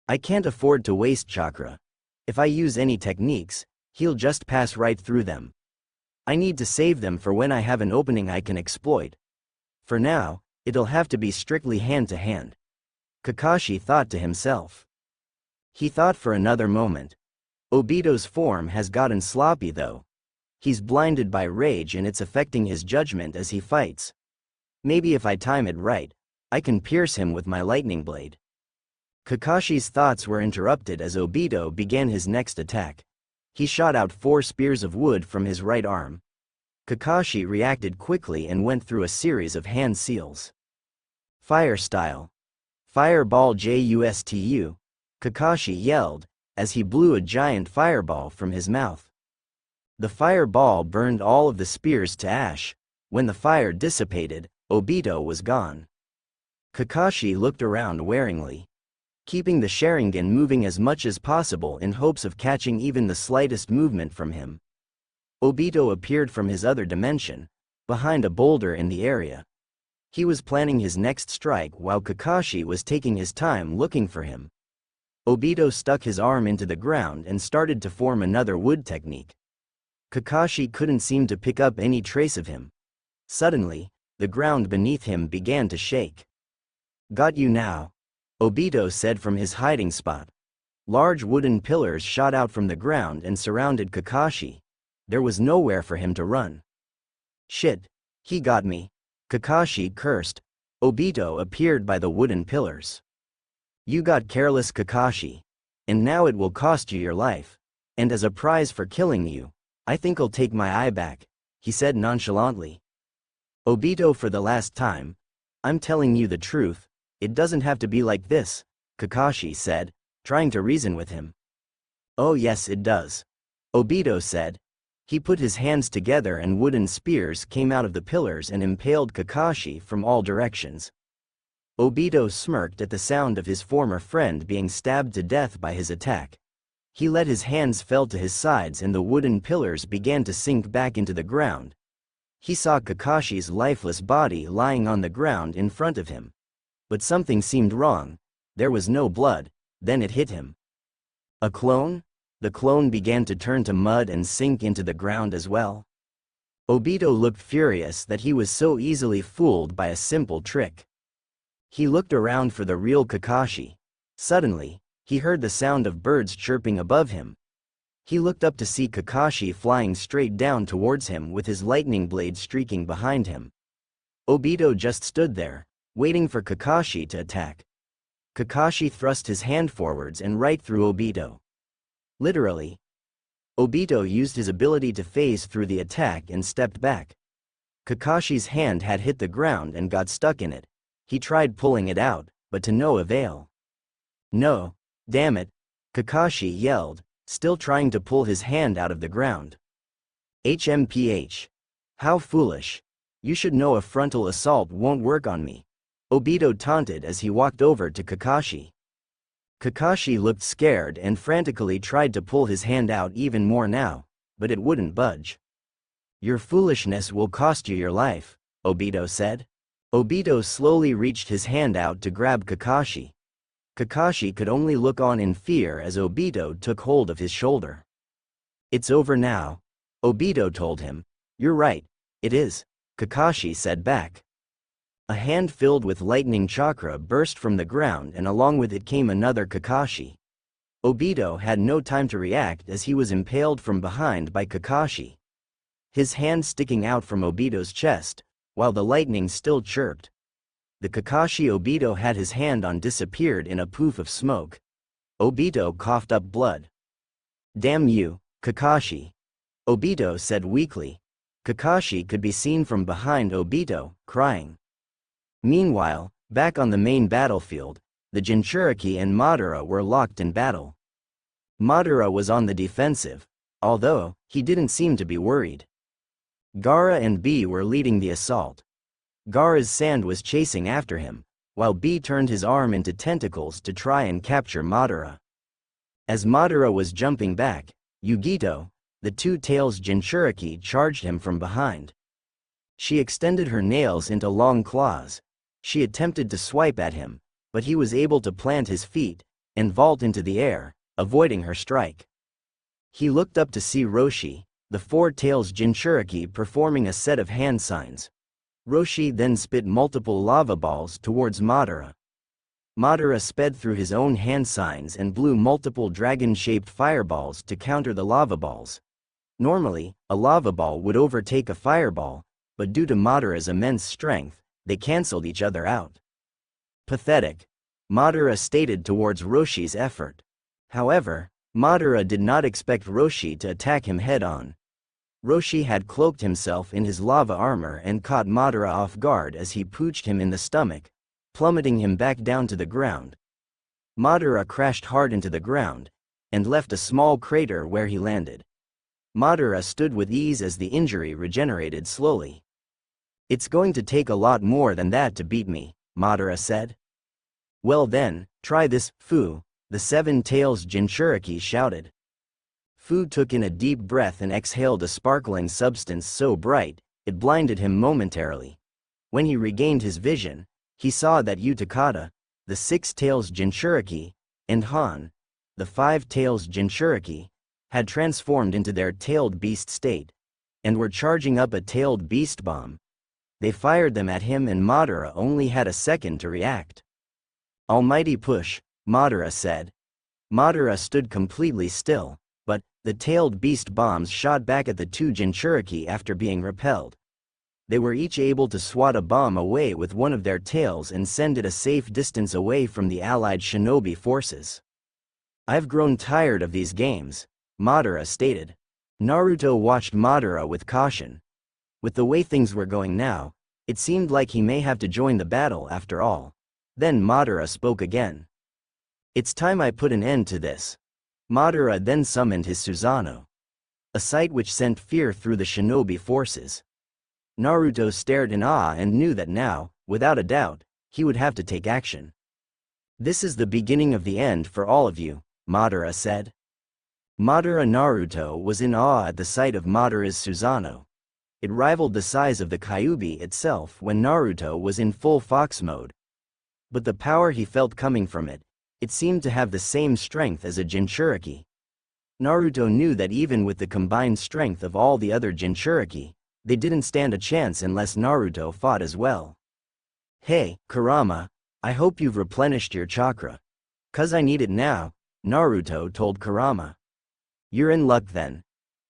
I can't afford to waste chakra. If I use any techniques, he'll just pass right through them. I need to save them for when I have an opening I can exploit. For now, it'll have to be strictly hand-to-hand. Kakashi thought to himself. He thought for another moment. Obito's form has gotten sloppy though. He's blinded by rage and it's affecting his judgment as he fights. Maybe if I time it right, I can pierce him with my lightning blade. Kakashi's thoughts were interrupted as Obito began his next attack. He shot out 4 spears of wood from his right arm. Kakashi reacted quickly and went through a series of hand seals. Fire style. Fireball Justu. Kakashi yelled, as he blew a giant fireball from his mouth. The fireball burned all of the spears to ash. When the fire dissipated, Obito was gone. Kakashi looked around waringly, keeping the Sharingan moving as much as possible in hopes of catching even the slightest movement from him. Obito appeared from his other dimension, behind a boulder in the area. He was planning his next strike while Kakashi was taking his time looking for him. Obito stuck his arm into the ground and started to form another wood technique. Kakashi couldn't seem to pick up any trace of him. Suddenly, the ground beneath him began to shake. "Got you now," Obito said from his hiding spot. Large wooden pillars shot out from the ground and surrounded Kakashi. There was nowhere for him to run. "Shit, he got me," Kakashi cursed. Obito appeared by the wooden pillars. "You got careless, Kakashi. And now it will cost you your life. And as a prize for killing you, I think I'll take my eye back," he said nonchalantly. "Obito, for the last time, I'm telling you the truth. It doesn't have to be like this," Kakashi said, trying to reason with him. "Oh yes it does," Obito said. He put his hands together and wooden spears came out of the pillars and impaled Kakashi from all directions. Obito smirked at the sound of his former friend being stabbed to death by his attack. He let his hands fell to his sides and the wooden pillars began to sink back into the ground. He saw Kakashi's lifeless body lying on the ground in front of him. But something seemed wrong. There was no blood. Then it hit him. A clone? The clone began to turn to mud and sink into the ground as well. Obito looked furious that he was so easily fooled by a simple trick. He looked around for the real Kakashi. Suddenly, he heard the sound of birds chirping above him. He looked up to see Kakashi flying straight down towards him with his lightning blade streaking behind him. Obito just stood there, waiting for Kakashi to attack. Kakashi thrust his hand forwards and right through Obito. Literally. Obito used his ability to phase through the attack and stepped back. Kakashi's hand had hit the ground and got stuck in it. He tried pulling it out, but to no avail. "No, damn it," Kakashi yelled, still trying to pull his hand out of the ground. "HMPH. How foolish. You should know a frontal assault won't work on me," Obito taunted as he walked over to Kakashi. Kakashi looked scared and frantically tried to pull his hand out even more now, but it wouldn't budge. "Your foolishness will cost you your life," Obito said. Obito slowly reached his hand out to grab Kakashi. Kakashi could only look on in fear as Obito took hold of his shoulder. "It's over now," Obito told him. "You're right, it is," Kakashi said back. A hand filled with lightning chakra burst from the ground and along with it came another Kakashi. Obito had no time to react as he was impaled from behind by Kakashi. His hand sticking out from Obito's chest, while the lightning still chirped. The Kakashi Obito had his hand on disappeared in a poof of smoke. Obito coughed up blood. "Damn you, Kakashi," Obito said weakly. Kakashi could be seen from behind Obito, crying. Meanwhile, back on the main battlefield, the Jinchuriki and Madara were locked in battle. Madara was on the defensive, although he didn't seem to be worried. Gaara and B were leading the assault. Gaara's sand was chasing after him, while B turned his arm into tentacles to try and capture Madara. As Madara was jumping back, Yugito, the Two Tails Jinchuriki, charged him from behind. She extended her nails into long claws. She attempted to swipe at him, but he was able to plant his feet and vault into the air, avoiding her strike. He looked up to see Roshi, the Four Tails Jinchuriki, performing a set of hand signs. Roshi then spit multiple lava balls towards Madara. Madara sped through his own hand signs and blew multiple dragon-shaped fireballs to counter the lava balls. Normally, a lava ball would overtake a fireball, but due to Madara's immense strength, they cancelled each other out. "Pathetic," Madara stated towards Roshi's effort. However, Madara did not expect Roshi to attack him head-on. Roshi had cloaked himself in his lava armor and caught Madara off guard as he pooched him in the stomach, plummeting him back down to the ground. Madara crashed hard into the ground, and left a small crater where he landed. Madara stood with ease as the injury regenerated slowly. "It's going to take a lot more than that to beat me," Madara said. "Well then, try this, Fu," the Seven Tails Jinchuriki shouted. Fu took in a deep breath and exhaled a sparkling substance so bright, it blinded him momentarily. When he regained his vision, he saw that Utakata, the Six Tails Jinchuriki, and Han, the Five Tails Jinchuriki, had transformed into their tailed beast state, and were charging up a tailed beast bomb. They fired them at him and Madara only had a second to react. "Almighty push," Madara said. Madara stood completely still, but the tailed beast bombs shot back at the two Jinchuriki after being repelled. They were each able to swat a bomb away with one of their tails and send it a safe distance away from the allied shinobi forces. "I've grown tired of these games," Madara stated. Naruto watched Madara with caution. With the way things were going now, it seemed like he may have to join the battle after all. Then Madara spoke again. "It's time I put an end to this." Madara then summoned his Susanoo, a sight which sent fear through the shinobi forces. Naruto stared in awe and knew that now, without a doubt, he would have to take action. "This is the beginning of the end for all of you," Madara said. Naruto was in awe at the sight of Madara's Susanoo. It rivaled the size of the Kyuubi itself when Naruto was in full fox mode. But the power he felt coming from it, it seemed to have the same strength as a Jinchuriki. Naruto knew that even with the combined strength of all the other Jinchuriki, they didn't stand a chance unless Naruto fought as well. "Hey, Kurama, I hope you've replenished your chakra. 'Cause I need it now," Naruto told Kurama. "You're in luck then.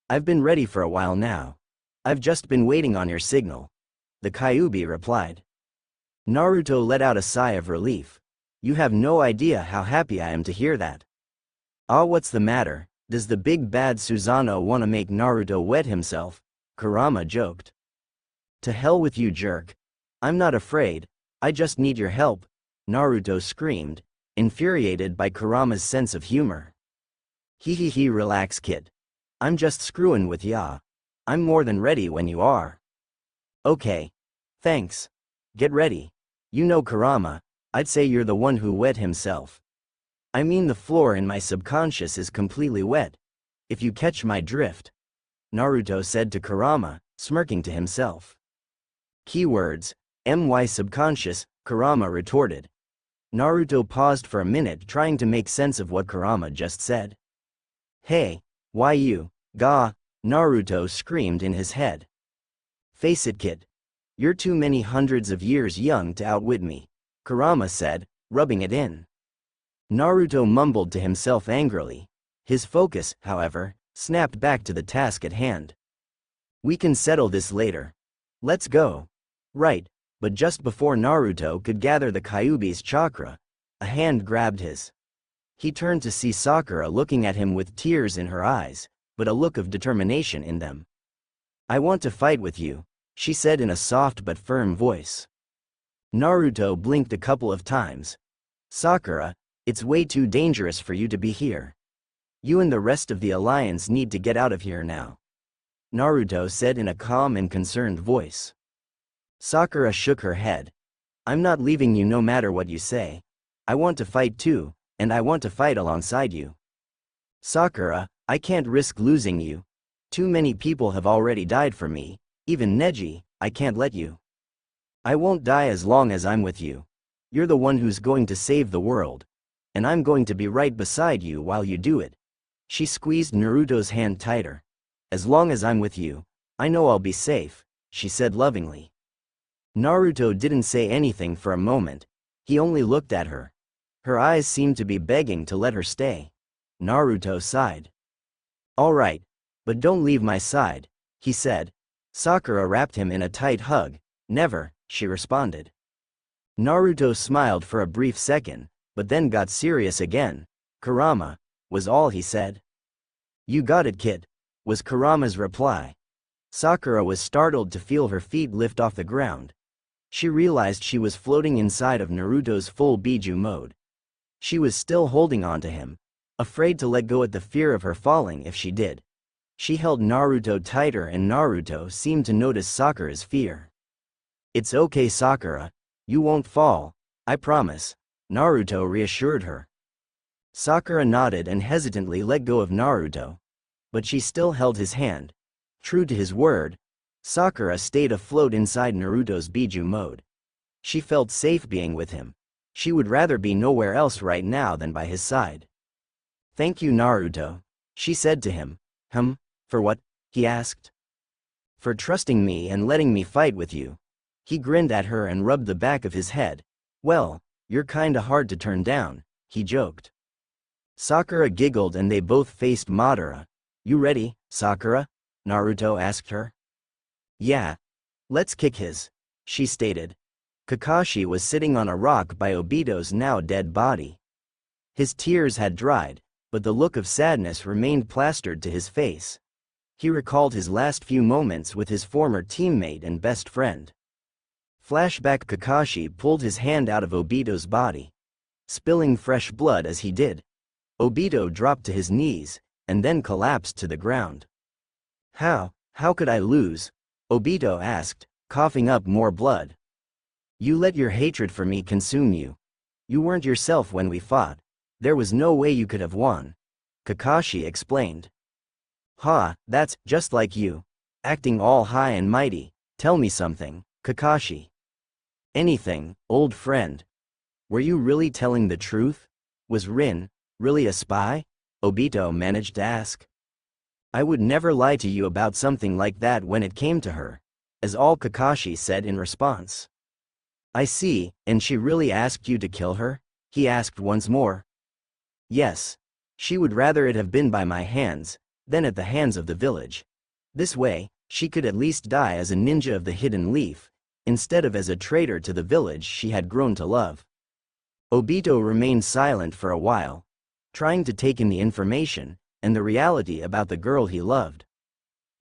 I've been ready for a while now. I've just been waiting on your signal," the Kyuubi replied. Naruto let out a sigh of relief. "You have no idea how happy I am to hear that." "Ah, what's the matter? Does the big bad Susanoo want to make Naruto wet himself?" Kurama joked. "To hell with you, jerk. I'm not afraid, I just need your help," Naruto screamed, infuriated by Kurama's sense of humor. "Hee, relax kid. I'm just screwing with ya. I'm more than ready when you are." "Okay. Thanks. Get ready. You know Kurama, I'd say you're the one who wet himself. I mean the floor in my subconscious is completely wet. If you catch my drift," Naruto said to Kurama, smirking to himself. "Keywords, my subconscious," Kurama retorted. Naruto paused for a minute trying to make sense of what Kurama just said. "Hey, why you, ga?" Naruto screamed in his head. "Face it kid. You're too many hundreds of years young to outwit me," Kurama said, rubbing it in. Naruto mumbled to himself angrily. His focus, however, snapped back to the task at hand. "We can settle this later. Let's go." "Right," but just before Naruto could gather the Kyuubi's chakra, a hand grabbed his. He turned to see Sakura looking at him with tears in her eyes, but a look of determination in them. "I want to fight with you," she said in a soft but firm voice. Naruto blinked a couple of times. "Sakura, it's way too dangerous for you to be here. You and the rest of the alliance need to get out of here now," Naruto said in a calm and concerned voice. Sakura shook her head. "I'm not leaving you no matter what you say. I want to fight too, and I want to fight alongside you. Sakura, I can't risk losing you. Too many people have already died for me, even Neji, I can't let you. I won't die as long as I'm with you. You're the one who's going to save the world. And I'm going to be right beside you while you do it." She squeezed Naruto's hand tighter. "As long as I'm with you, I know I'll be safe," she said lovingly. Naruto didn't say anything for a moment. He only looked at her. Her eyes seemed to be begging to let her stay. Naruto sighed. "All right, but don't leave my side," he said. Sakura wrapped him in a tight hug. "Never," she responded. Naruto smiled for a brief second, but then got serious again. "Kurama," was all he said. "You got it kid," was Kurama's reply. Sakura was startled to feel her feet lift off the ground. She realized she was floating inside of Naruto's full Biju mode. She was still holding on to him, afraid to let go at the fear of her falling if she did. She held Naruto tighter and Naruto seemed to notice Sakura's fear. "It's okay, Sakura. You won't fall, I promise," Naruto reassured her. Sakura nodded and hesitantly let go of Naruto. But she still held his hand. True to his word, Sakura stayed afloat inside Naruto's Biju mode. She felt safe being with him. She would rather be nowhere else right now than by his side. "Thank you, Naruto," she said to him. For what?" he asked. "For trusting me and letting me fight with you." He grinned at her and rubbed the back of his head. "Well, you're kinda hard to turn down," he joked. Sakura giggled and they both faced Madara. "You ready, Sakura?" Naruto asked her. "Yeah. Let's kick his," she stated. Kakashi was sitting on a rock by Obito's now dead body. His tears had dried, but the look of sadness remained plastered to his face. He recalled his last few moments with his former teammate and best friend. Flashback: Kakashi pulled his hand out of Obito's body, spilling fresh blood as he did. Obito dropped to his knees, and then collapsed to the ground. How could I lose?" Obito asked, coughing up more blood. "You let your hatred for me consume you. You weren't yourself when we fought. There was no way you could have won," Kakashi explained. That's just like you. Acting all high and mighty. Tell me something, Kakashi." "Anything, old friend." "Were you really telling the truth? Was Rin really a spy?" Obito managed to ask. "I would never lie to you about something like that when it came to her," as all Kakashi said in response. "I see, and she really asked you to kill her?" he asked once more. "Yes. She would rather it have been by my hands than at the hands of the village. This way, she could at least die as a ninja of the hidden leaf, instead of as a traitor to the village she had grown to love." Obito remained silent for a while, trying to take in the information and the reality about the girl he loved.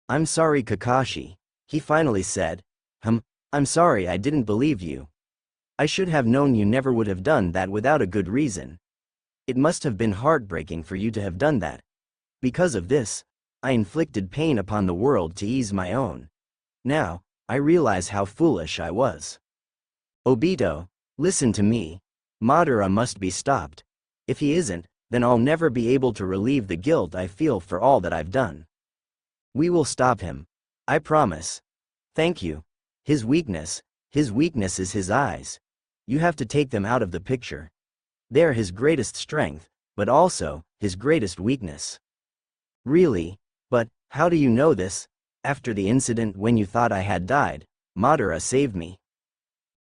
"I'm sorry, Kakashi," he finally said. I'm sorry I didn't believe you. I should have known you never would have done that without a good reason. It must have been heartbreaking for you to have done that. Because of this, I inflicted pain upon the world to ease my own. Now, I realize how foolish I was. Obito, listen to me. Madara must be stopped. If he isn't, then I'll never be able to relieve the guilt I feel for all that I've done. We will stop him. I promise. Thank you. His weakness is his eyes. You have to take them out of the picture. They're his greatest strength, but also his greatest weakness. Really? But how do you know this? After the incident when you thought I had died, Madara saved me.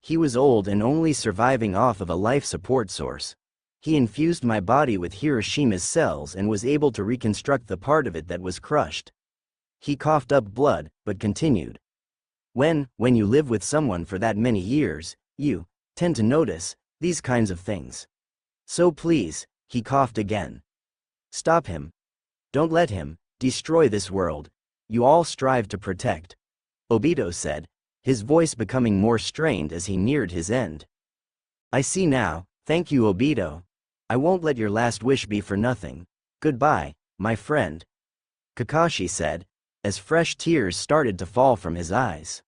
He was old and only surviving off of a life support source. He infused my body with Hiroshima's cells and was able to reconstruct the part of it that was crushed. He coughed up blood, but continued. When you live with someone for that many years, you tend to notice these kinds of things. So please, he coughed again. Stop him. Don't let him destroy this world you all strive to protect, Obito said, his voice becoming more strained as he neared his end. I see now, thank you, Obito. I won't let your last wish be for nothing. Goodbye, my friend, Kakashi said, as fresh tears started to fall from his eyes.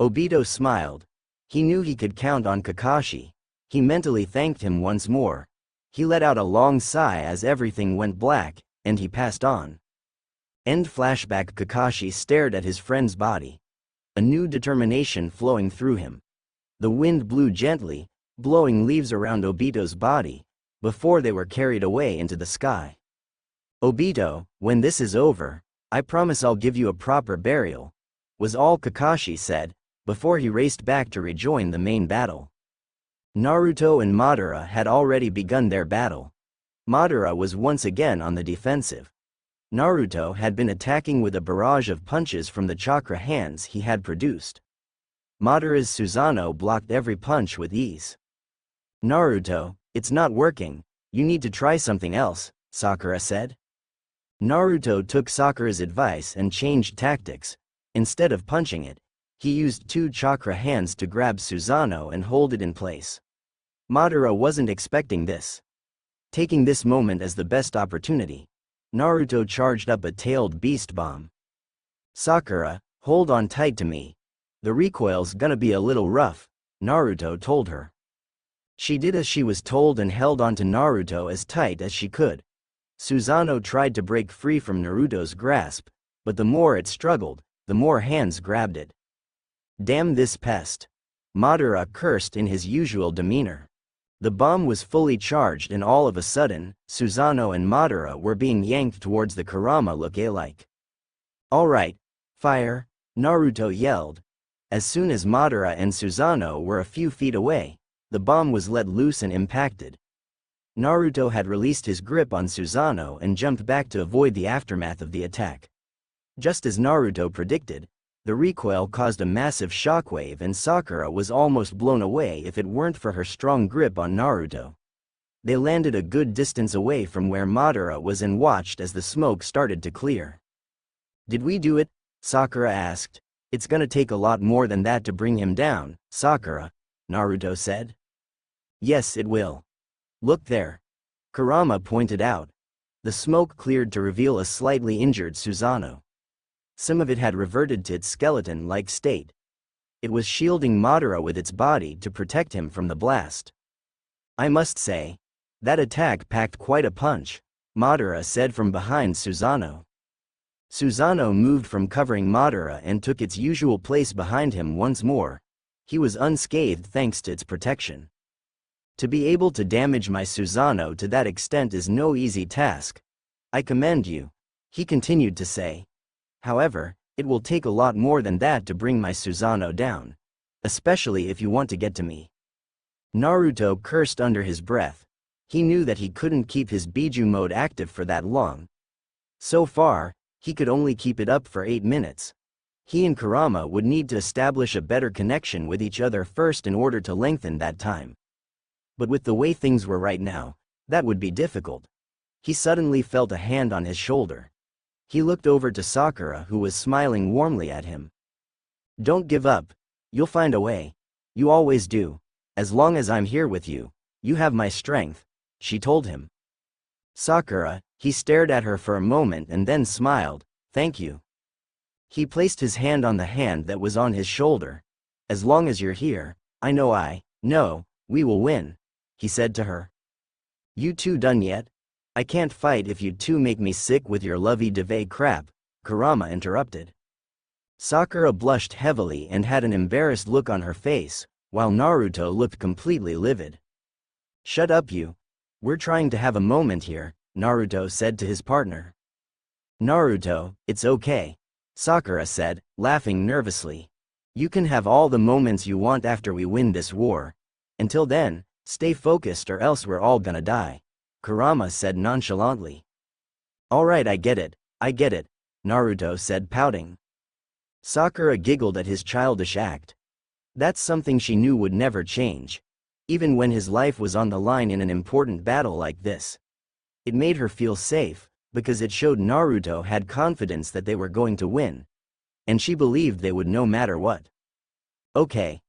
Obito smiled. He knew he could count on Kakashi. He mentally thanked him once more. He let out a long sigh as everything went black, and he passed on. End flashback. Kakashi stared at his friend's body, a new determination flowing through him. The wind blew gently, blowing leaves around Obito's body, before they were carried away into the sky. Obito, when this is over, I promise I'll give you a proper burial, was all Kakashi said, before he raced back to rejoin the main battle. Naruto and Madara had already begun their battle. Madara was once again on the defensive. Naruto had been attacking with a barrage of punches from the chakra hands he had produced. Madara's Susanoo blocked every punch with ease. Naruto, it's not working, you need to try something else, Sakura said. Naruto took Sakura's advice and changed tactics. Instead of punching it, he used two chakra hands to grab Susanoo and hold it in place. Madara wasn't expecting this. Taking this moment as the best opportunity, Naruto charged up a tailed beast bomb. Sakura, hold on tight to me. The recoil's gonna be a little rough, Naruto told her. She did as she was told and held onto Naruto as tight as she could. Susanoo tried to break free from Naruto's grasp, but the more it struggled, the more hands grabbed it. Damn this pest! Madara cursed in his usual demeanor. The bomb was fully charged and all of a sudden, Susanoo and Madara were being yanked towards the Kurama look-alike. Alright, fire, Naruto yelled. As soon as Madara and Susanoo were a few feet away, the bomb was let loose and impacted. Naruto had released his grip on Susanoo and jumped back to avoid the aftermath of the attack. Just as Naruto predicted, the recoil caused a massive shockwave and Sakura was almost blown away if it weren't for her strong grip on Naruto. They landed a good distance away from where Madara was and watched as the smoke started to clear. Did we do it? Sakura asked. It's gonna take a lot more than that to bring him down, Sakura, Naruto said. Yes, it will. Look there. Kurama pointed out. The smoke cleared to reveal a slightly injured Susanoo. Some of it had reverted to its skeleton-like state. It was shielding Madara with its body to protect him from the blast. I must say, that attack packed quite a punch, Madara said from behind Susanoo. Susanoo moved from covering Madara and took its usual place behind him once more. He was unscathed thanks to its protection. To be able to damage my Susanoo to that extent is no easy task. I commend you, he continued to say. However, it will take a lot more than that to bring my Susanoo down. Especially if you want to get to me. Naruto cursed under his breath. He knew that he couldn't keep his Biju mode active for that long. So far, he could only keep it up for 8 minutes. He and Kurama would need to establish a better connection with each other first in order to lengthen that time. But with the way things were right now, that would be difficult. He suddenly felt a hand on his shoulder. He looked over to Sakura who was smiling warmly at him. Don't give up. You'll find a way. You always do. As long as I'm here with you, you have my strength, she told him. Sakura, he stared at her for a moment and then smiled, thank you. He placed his hand on the hand that was on his shoulder. As long as you're here, I know, we will win, he said to her. You two done yet? I can't fight if you two make me sick with your lovey-dovey crap, Kurama interrupted. Sakura blushed heavily and had an embarrassed look on her face, while Naruto looked completely livid. Shut up you. We're trying to have a moment here, Naruto said to his partner. Naruto, it's okay, Sakura said, laughing nervously. You can have all the moments you want after we win this war. Until then, stay focused or else we're all gonna die, Kurama said nonchalantly. Alright, I get it, Naruto said pouting. Sakura giggled at his childish act. That's something she knew would never change. Even when his life was on the line in an important battle like this. It made her feel safe, because it showed Naruto had confidence that they were going to win. And she believed they would no matter what. Okay.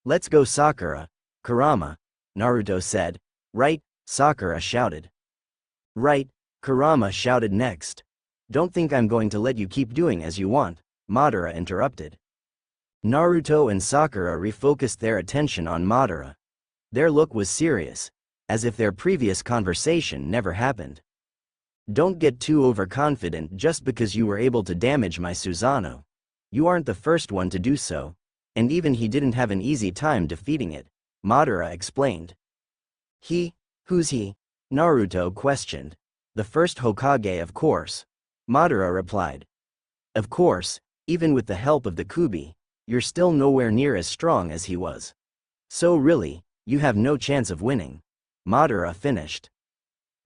Let's go Sakura, Kurama, Naruto said. Right, Sakura shouted. Right, Kurama shouted next. Don't think I'm going to let you keep doing as you want, Madara interrupted. Naruto and Sakura refocused their attention on Madara. Their look was serious, as if their previous conversation never happened. Don't get too overconfident just because you were able to damage my Susanoo. You aren't the first one to do so, and even he didn't have an easy time defeating it, Madara explained. He? Who's he? Naruto questioned. The first Hokage, of course, Madara replied. Of course, even with the help of the Kubi, you're still nowhere near as strong as he was. So really, you have no chance of winning, Madara finished.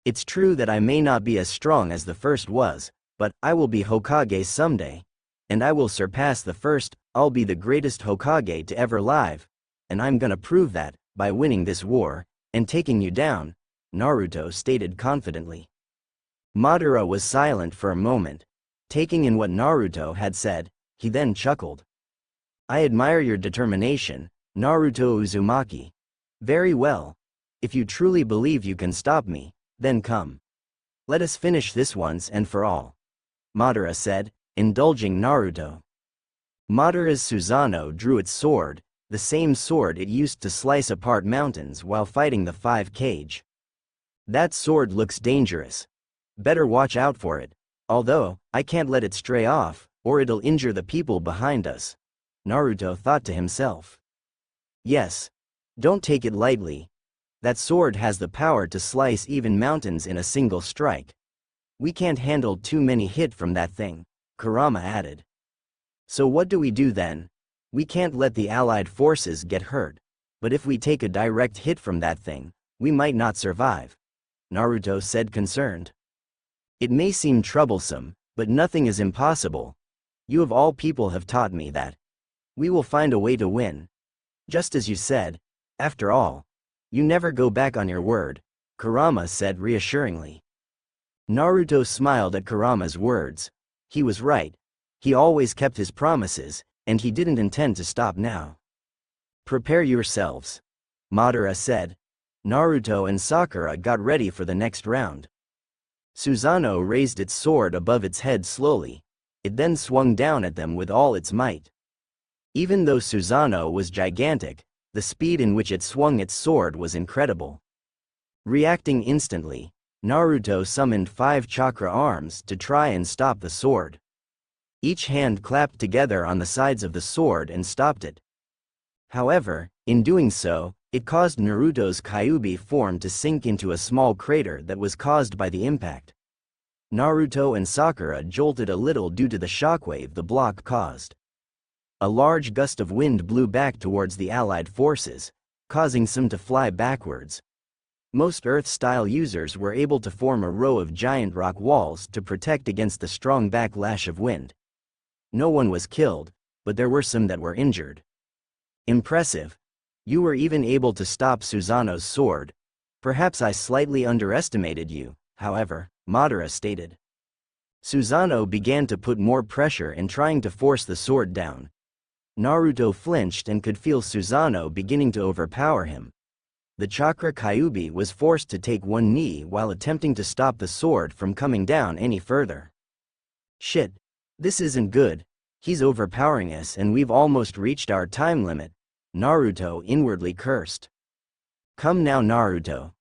It's true that I may not be as strong as the first was, but I will be Hokage someday. And I will surpass the first, I'll be the greatest Hokage to ever live. And I'm gonna prove that, by winning this war, and taking you down, Naruto stated confidently. Madara was silent for a moment. Taking in what Naruto had said, he then chuckled. I admire your determination, Naruto Uzumaki. Very well. If you truly believe you can stop me, Then come. Let us finish this once and for all. Madara said, indulging Naruto. Madara's Susanoo drew its sword, the same sword it used to slice apart mountains while fighting the five Kage. That sword looks dangerous. Better watch out for it, although, I can't let it stray off, or it'll injure the people behind us. Naruto thought to himself. Yes. Don't take it lightly. That sword has the power to slice even mountains in a single strike. We can't handle too many hit from that thing, Kurama added. So what do we do then? We can't let the allied forces get hurt, but if we take a direct hit from that thing, we might not survive, Naruto said concerned. It may seem troublesome, but nothing is impossible. You of all people have taught me that. We will find a way to win. Just as you said, after all. You never go back on your word, Kurama said reassuringly. Naruto smiled at Kurama's words. He was right. He always kept his promises, and he didn't intend to stop now. Prepare yourselves, Madara said. Naruto and Sakura got ready for the next round. Susanoo raised its sword above its head slowly. It then swung down at them with all its might. Even though Susanoo was gigantic, the speed in which it swung its sword was incredible. Reacting instantly, Naruto summoned 5 chakra arms to try and stop the sword. Each hand clapped together on the sides of the sword and stopped it. However, in doing so, it caused Naruto's Kyuubi form to sink into a small crater that was caused by the impact. Naruto and Sakura jolted a little due to the shockwave the block caused. A large gust of wind blew back towards the allied forces, causing some to fly backwards. Most Earth-style users were able to form a row of giant rock walls to protect against the strong backlash of wind. No one was killed, but there were some that were injured. Impressive. You were even able to stop Susanoo's sword. Perhaps I slightly underestimated you, however, Madara stated. Susanoo began to put more pressure in trying to force the sword down. Naruto flinched and could feel Susanoo beginning to overpower him. The chakra Kyuubi was forced to take one knee while attempting to stop the sword from coming down any further. Shit. This isn't good. He's overpowering us and we've almost reached our time limit, Naruto inwardly cursed. Come now, Naruto.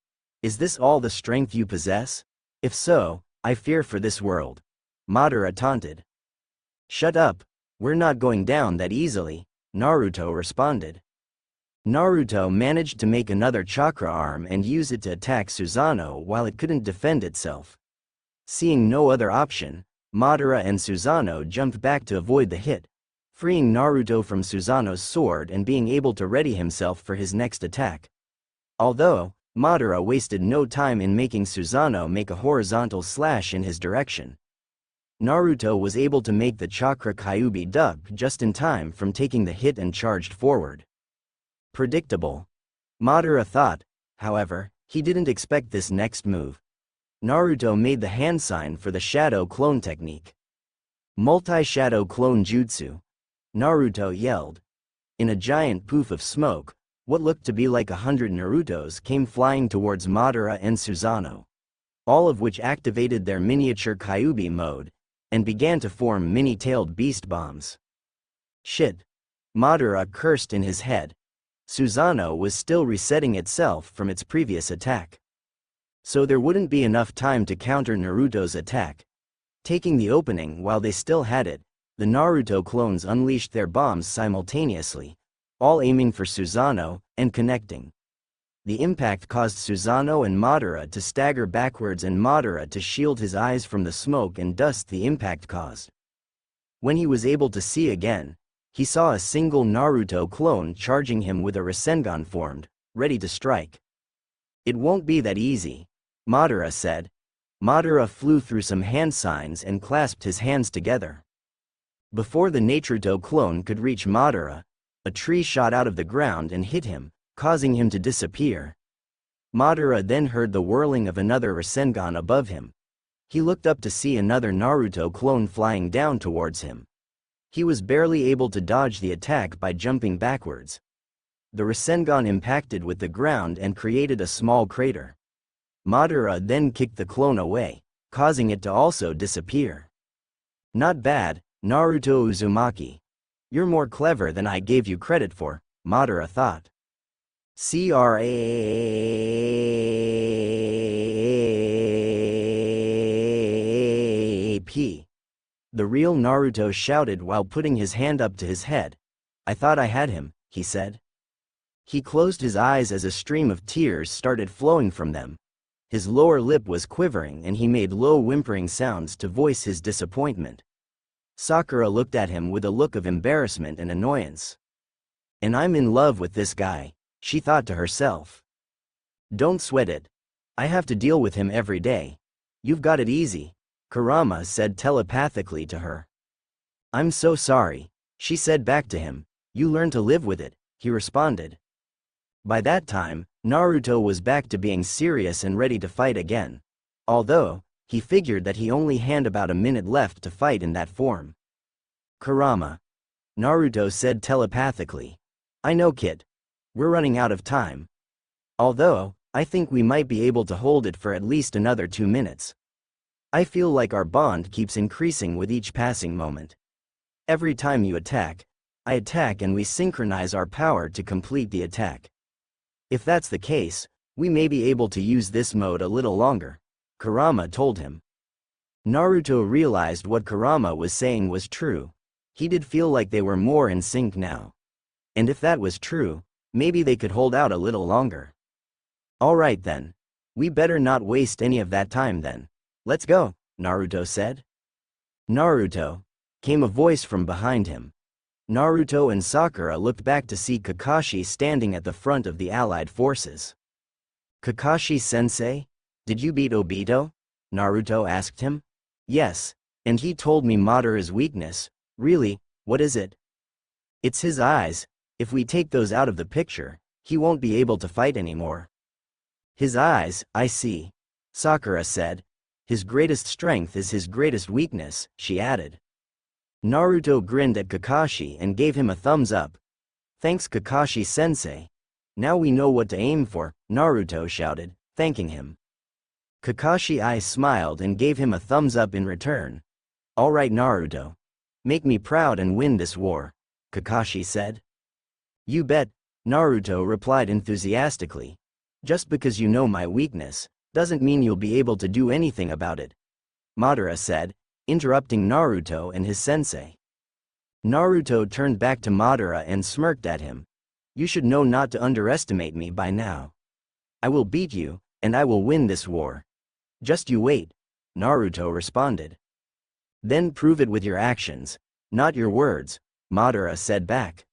Is this all the strength you possess? If so, I fear for this world, Madara taunted. Shut up. We're not going down that easily, Naruto responded. Naruto managed to make another chakra arm and use it to attack Susanoo while it couldn't defend itself. Seeing no other option, Madara and Susanoo jumped back to avoid the hit, freeing Naruto from Susanoo's sword and being able to ready himself for his next attack. Although, Madara wasted no time in making Susanoo make a horizontal slash in his direction. Naruto was able to make the chakra Kyuubi duck just in time from taking the hit and charged forward. Predictable. Madara thought, however, he didn't expect this next move. Naruto made the hand sign for the shadow clone technique. Multi-shadow clone jutsu. Naruto yelled. In a giant poof of smoke, what looked to be like 100 Narutos came flying towards Madara and Susanoo, all of which activated their miniature Kyuubi mode, and began to form mini-tailed beast bombs. Shit. Madara cursed in his head. Susanoo was still resetting itself from its previous attack. So there wouldn't be enough time to counter Naruto's attack. Taking the opening while they still had it, the Naruto clones unleashed their bombs simultaneously, all aiming for Susanoo, and connecting. The impact caused Susanoo and Madara to stagger backwards and Madara to shield his eyes from the smoke and dust the impact caused. When he was able to see again, he saw a single Naruto clone charging him with a Rasengan formed, ready to strike. It won't be that easy, Madara said. Madara flew through some hand signs and clasped his hands together. Before the Naruto clone could reach Madara, a tree shot out of the ground and hit him, causing him to disappear. Madara then heard the whirling of another Rasengan above him. He looked up to see another Naruto clone flying down towards him. He was barely able to dodge the attack by jumping backwards. The Rasengan impacted with the ground and created a small crater. Madara then kicked the clone away, causing it to also disappear. Not bad, Naruto Uzumaki. You're more clever than I gave you credit for, Madara thought. Crap. The real Naruto shouted while putting his hand up to his head. I thought I had him, he said. He closed his eyes as a stream of tears started flowing from them. His lower lip was quivering and he made low whimpering sounds to voice his disappointment. Sakura looked at him with a look of embarrassment and annoyance. And I'm in love with this guy, she thought to herself. Don't sweat it. I have to deal with him every day. You've got it easy, Kurama said telepathically to her. I'm so sorry, she said back to him. You learn to live with it, he responded. By that time, Naruto was back to being serious and ready to fight again. Although, he figured that he only had about a minute left to fight in that form. Kurama. Naruto said telepathically. I know, kid. We're running out of time. Although, I think we might be able to hold it for at least another 2 minutes. I feel like our bond keeps increasing with each passing moment. Every time you attack, I attack and we synchronize our power to complete the attack. If that's the case, we may be able to use this mode a little longer, Kurama told him. Naruto realized what Kurama was saying was true. He did feel like they were more in sync now. And if that was true, maybe they could hold out a little longer. Alright then. We better not waste any of that time then. Let's go, Naruto said. Naruto, came a voice from behind him. Naruto and Sakura looked back to see Kakashi standing at the front of the allied forces. Kakashi-sensei, did you beat Obito? Naruto asked him. Yes, and he told me Madara's weakness. Really, what is it? It's his eyes. If we take those out of the picture, he won't be able to fight anymore. His eyes, I see. Sakura said. His greatest strength is his greatest weakness, she added. Naruto grinned at Kakashi and gave him a thumbs up. Thanks, Kakashi-sensei. Now we know what to aim for, Naruto shouted, thanking him. Kakashi smiled and gave him a thumbs up in return. Alright, Naruto. Make me proud and win this war, Kakashi said. You bet, Naruto replied enthusiastically. Just because you know my weakness, doesn't mean you'll be able to do anything about it, Madara said, interrupting Naruto and his sensei. Naruto turned back to Madara and smirked at him. You should know not to underestimate me by now. I will beat you, and I will win this war. Just you wait, Naruto responded. Then prove it with your actions, not your words, Madara said back.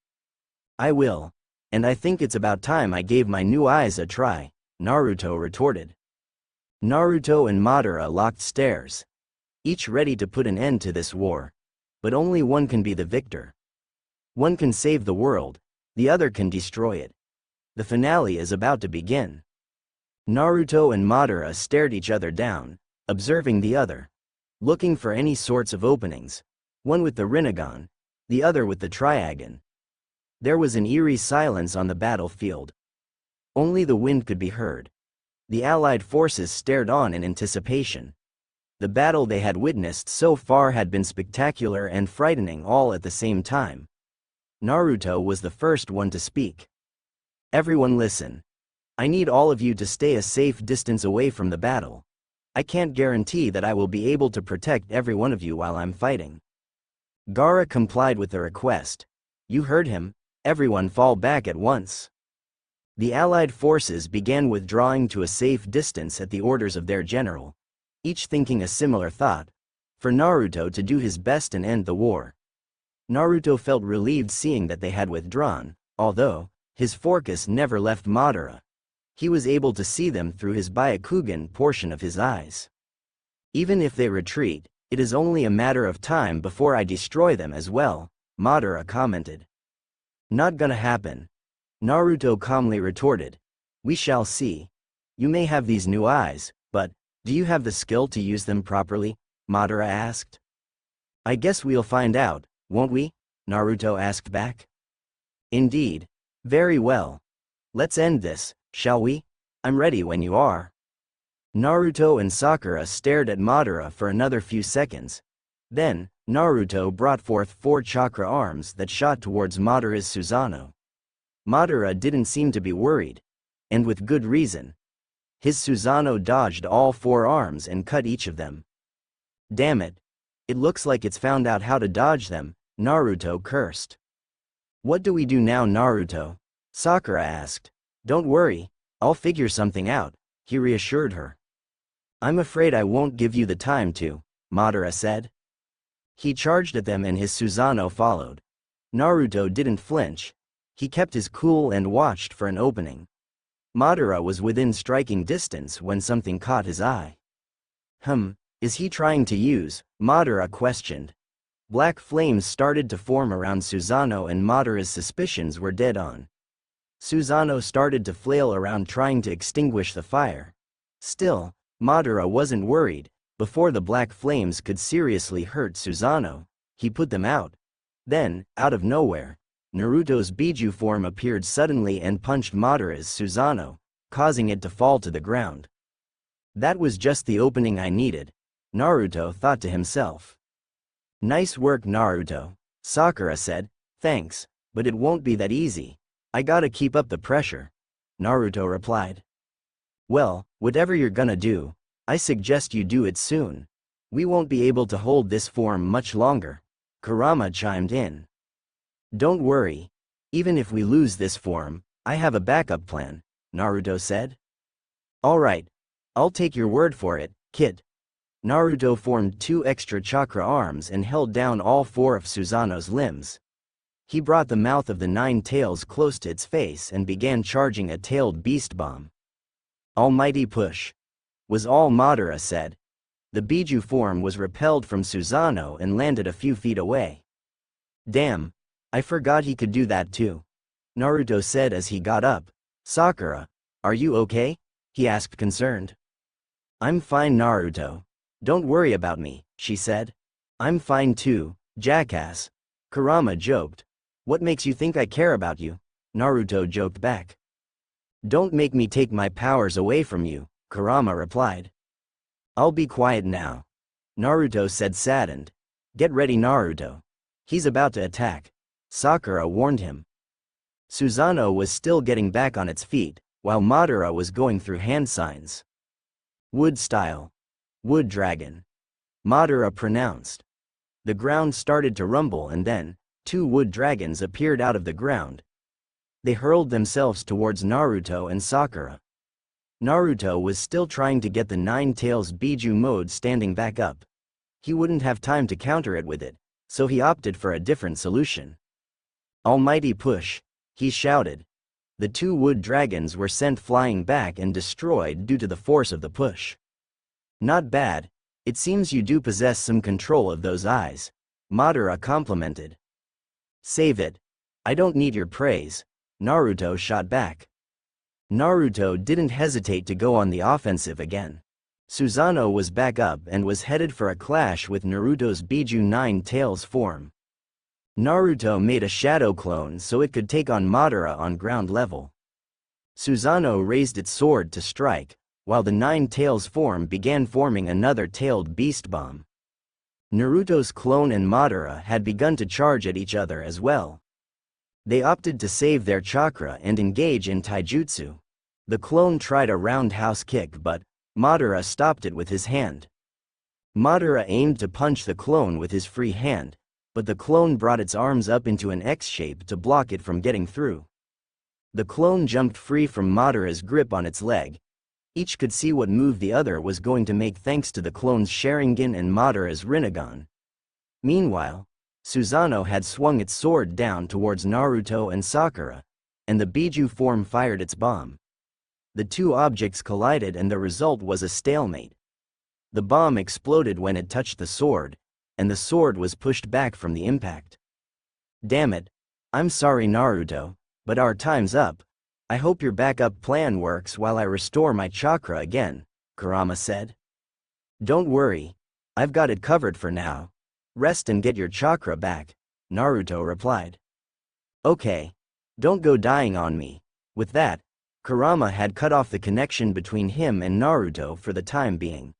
I will. And I think it's about time I gave my new eyes a try, Naruto retorted. Naruto and Madara locked stares. Each ready to put an end to this war. But only one can be the victor. One can save the world, the other can destroy it. The finale is about to begin. Naruto and Madara stared each other down, observing the other. Looking for any sorts of openings. One with the Rinnegan, the other with the Triagon. There was an eerie silence on the battlefield. Only the wind could be heard. The allied forces stared on in anticipation. The battle they had witnessed so far had been spectacular and frightening all at the same time. Naruto was the first one to speak. Everyone listen. I need all of you to stay a safe distance away from the battle. I can't guarantee that I will be able to protect every one of you while I'm fighting. Gaara complied with the request. You heard him, everyone fall back at once. The allied forces began withdrawing to a safe distance at the orders of their general. Each thinking a similar thought, for Naruto to do his best and end the war. Naruto felt relieved seeing that they had withdrawn, although, his focus never left Madara. He was able to see them through his Byakugan portion of his eyes. Even if they retreat, it is only a matter of time before I destroy them as well, Madara commented. Not gonna happen. Naruto calmly retorted. We shall see. You may have these new eyes, but, do you have the skill to use them properly? Madara asked. I guess we'll find out, won't we? Naruto asked back. Indeed. Very well. Let's end this, shall we? I'm ready when you are. Naruto and Sakura stared at Madara for another few seconds. Then, Naruto brought forth 4 chakra arms that shot towards Madara's Susanoo. Madara didn't seem to be worried. And with good reason. His Susanoo dodged all 4 arms and cut each of them. Damn it. It looks like it's found out how to dodge them, Naruto cursed. What do we do now, Naruto? Sakura asked. Don't worry, I'll figure something out, he reassured her. I'm afraid I won't give you the time to, Madara said. He charged at them and his Susanoo followed. Naruto didn't flinch. He kept his cool and watched for an opening. Madara was within striking distance when something caught his eye. Is he trying to use? Madara questioned. Black flames started to form around Susanoo and Madara's suspicions were dead on. Susanoo started to flail around trying to extinguish the fire. Still, Madara wasn't worried. Before the black flames could seriously hurt Susanoo, he put them out. Then, out of nowhere, Naruto's Biju form appeared suddenly and punched Madara's Susanoo, causing it to fall to the ground. That was just the opening I needed, Naruto thought to himself. Nice work, Naruto, Sakura said. Thanks, but it won't be that easy. I gotta keep up the pressure, Naruto replied. Well, whatever you're gonna do, I suggest you do it soon. We won't be able to hold this form much longer, Kurama chimed in. Don't worry. Even if we lose this form, I have a backup plan, Naruto said. Alright. I'll take your word for it, kid. Naruto formed 2 extra chakra arms and held down all 4 of Susanoo's limbs. He brought the mouth of the 9 tails close to its face and began charging a tailed beast bomb. Almighty push, was all Madara said. The Biju form was repelled from Susanoo and landed a few feet away. Damn, I forgot he could do that too, Naruto said as he got up. Sakura, are you okay? He asked concerned. I'm fine, Naruto. Don't worry about me, she said. I'm fine too, jackass, Kurama joked. What makes you think I care about you? Naruto joked back. Don't make me take my powers away from you, Kurama replied. I'll be quiet now, Naruto said saddened. Get ready, Naruto. He's about to attack, Sakura warned him. Susanoo was still getting back on its feet, while Madara was going through hand signs. Wood style. Wood dragon, Madara pronounced. The ground started to rumble and then, 2 wood dragons appeared out of the ground. They hurled themselves towards Naruto and Sakura. Naruto was still trying to get the 9 tails Biju mode standing back up. He wouldn't have time to counter it with it, so he opted for a different solution. Almighty push, he shouted. The 2 wood dragons were sent flying back and destroyed due to the force of the push. Not bad, it seems you do possess some control of those eyes, Madara complimented. Save it. I don't need your praise, Naruto shot back. Naruto didn't hesitate to go on the offensive again. Susanoo was back up and was headed for a clash with Naruto's Biju 9 tails form. Naruto made a shadow clone so it could take on Madara on ground level. Susanoo raised its sword to strike, while the 9 tails form began forming another tailed beast bomb. Naruto's clone and Madara had begun to charge at each other as well. They opted to save their chakra and engage in taijutsu. The clone tried a roundhouse kick but Madara stopped it with his hand. Madara aimed to punch the clone with his free hand, but the clone brought its arms up into an X shape to block it from getting through. The clone jumped free from Madara's grip on its leg. Each could see what move the other was going to make thanks to the clone's Sharingan and Madara's Rinnegan. Meanwhile, Susanoo had swung its sword down towards Naruto and Sakura, and the Biju form fired its bomb. The 2 objects collided and the result was a stalemate. The bomb exploded when it touched the sword, and the sword was pushed back from the impact. Damn it. I'm sorry, Naruto, but our time's up. I hope your backup plan works while I restore my chakra again, Kurama said. Don't worry. I've got it covered for now. Rest and get your chakra back, Naruto replied. Okay. Don't go dying on me. With that, Kurama had cut off the connection between him and Naruto for the time being,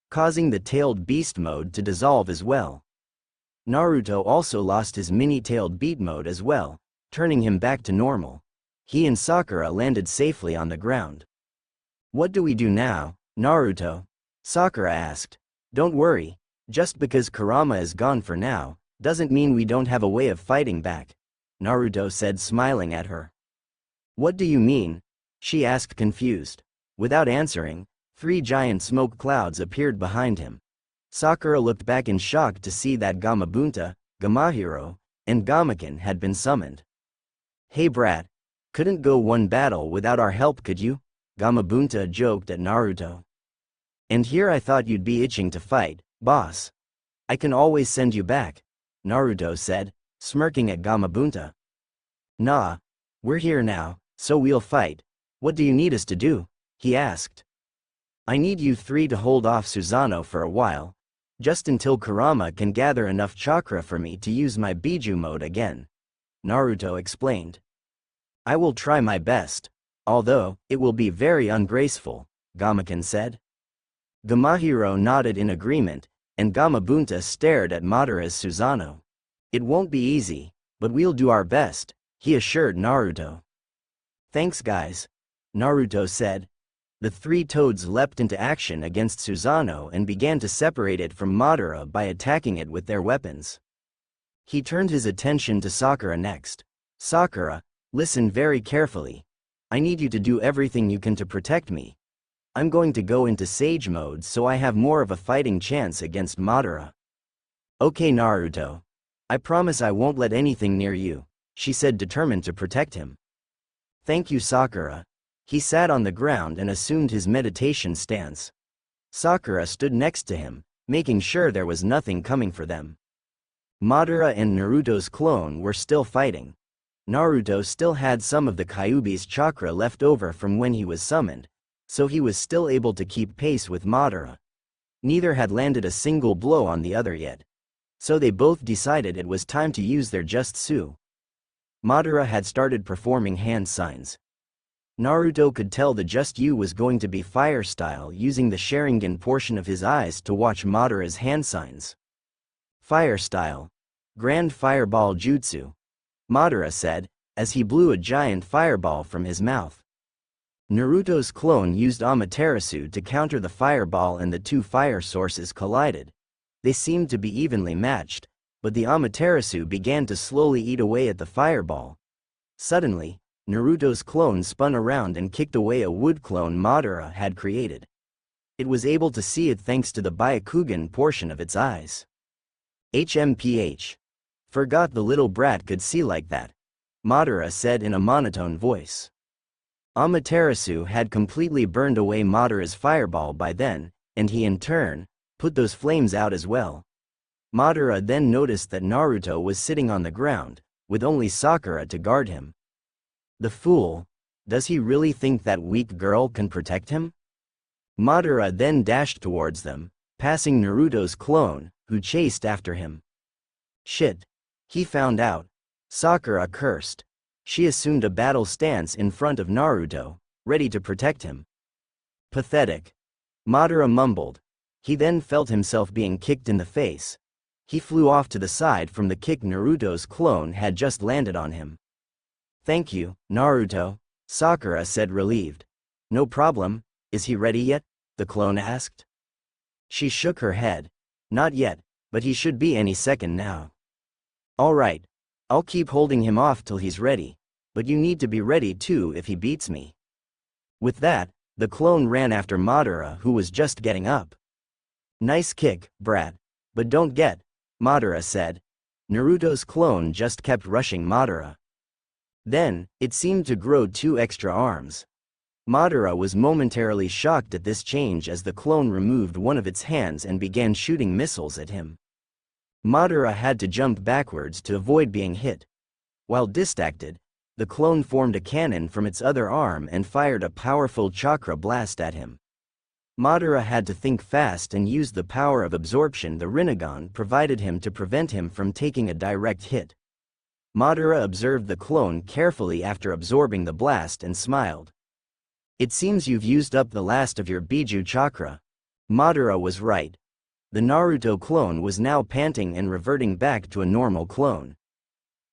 causing the tailed beast mode to dissolve as well. Naruto also lost his mini-tailed beat mode as well, turning him back to normal. He and Sakura landed safely on the ground. "What do we do now, Naruto?" Sakura asked. "Don't worry, just because Kurama is gone for now, doesn't mean we don't have a way of fighting back," Naruto said, smiling at her. "What do you mean?" she asked, confused. Without answering, 3 giant smoke clouds appeared behind him. Sakura looked back in shock to see that Gamabunta, Gamahiro, and Gamaken had been summoned. "Hey brat, couldn't go one battle without our help, could you?" Gamabunta joked at Naruto. "And here I thought you'd be itching to fight, boss. I can always send you back," Naruto said, smirking at Gamabunta. "Nah, we're here now, so we'll fight. What do you need us to do?" he asked. "I need you 3 to hold off Susanoo for a while, just until Kurama can gather enough chakra for me to use my Biju mode again," Naruto explained. "I will try my best, although it will be very ungraceful," Gamaken said. Gamahiro nodded in agreement, and Gamabunta stared at Madara's Susanoo. "It won't be easy, but we'll do our best," he assured Naruto. "Thanks guys," Naruto said. The 3 toads leapt into action against Susanoo and began to separate it from Madara by attacking it with their weapons. He turned his attention to Sakura next. "Sakura, listen very carefully. I need you to do everything you can to protect me. I'm going to go into Sage mode so I have more of a fighting chance against Madara." "Okay Naruto. I promise I won't let anything near you," she said, determined to protect him. "Thank you Sakura." He sat on the ground and assumed his meditation stance. Sakura stood next to him, making sure there was nothing coming for them. Madara and Naruto's clone were still fighting. Naruto still had some of the Kyuubi's chakra left over from when he was summoned, so he was still able to keep pace with Madara. Neither had landed a single blow on the other yet, so they both decided it was time to use their Jutsu. Madara had started performing hand signs. Naruto could tell the Jutsu was going to be fire style, using the Sharingan portion of his eyes to watch Madara's hand signs. "Fire style. Grand Fireball Jutsu," Madara said, as he blew a giant fireball from his mouth. Naruto's clone used Amaterasu to counter the fireball and the 2 fire sources collided. They seemed to be evenly matched, but the Amaterasu began to slowly eat away at the fireball. Suddenly, Naruto's clone spun around and kicked away a wood clone Madara had created. It was able to see it thanks to the Byakugan portion of its eyes. "HMPH. Forgot the little brat could see like that," Madara said in a monotone voice. Amaterasu had completely burned away Madara's fireball by then, and he in turn put those flames out as well. Madara then noticed that Naruto was sitting on the ground, with only Sakura to guard him. The fool! Does he really think that weak girl can protect him? Madara then dashed towards them, passing Naruto's clone, who chased after him. "Shit! He found out," Sakura cursed. She assumed a battle stance in front of Naruto, ready to protect him. "Pathetic," Madara mumbled. He then felt himself being kicked in the face. He flew off to the side from the kick Naruto's clone had just landed on him. "Thank you, Naruto," Sakura said, relieved. "No problem. Is he ready yet?" the clone asked. She shook her head. "Not yet, but he should be any second now." "All right. I'll keep holding him off till he's ready, but you need to be ready too if he beats me." With that, the clone ran after Madara, who was just getting up. "Nice kick, brat. But don't get," Madara said. Naruto's clone just kept rushing Madara. Then, it seemed to grow 2 extra arms. Madara was momentarily shocked at this change as the clone removed one of its hands and began shooting missiles at him. Madara had to jump backwards to avoid being hit. While distracted, the clone formed a cannon from its other arm and fired a powerful chakra blast at him. Madara had to think fast and use the power of absorption the Rinnegan provided him to prevent him from taking a direct hit. Madara observed the clone carefully after absorbing the blast and smiled. It seems you've used up the last of your Biju chakra. Madara was right. The Naruto clone was now panting and reverting back to a normal clone.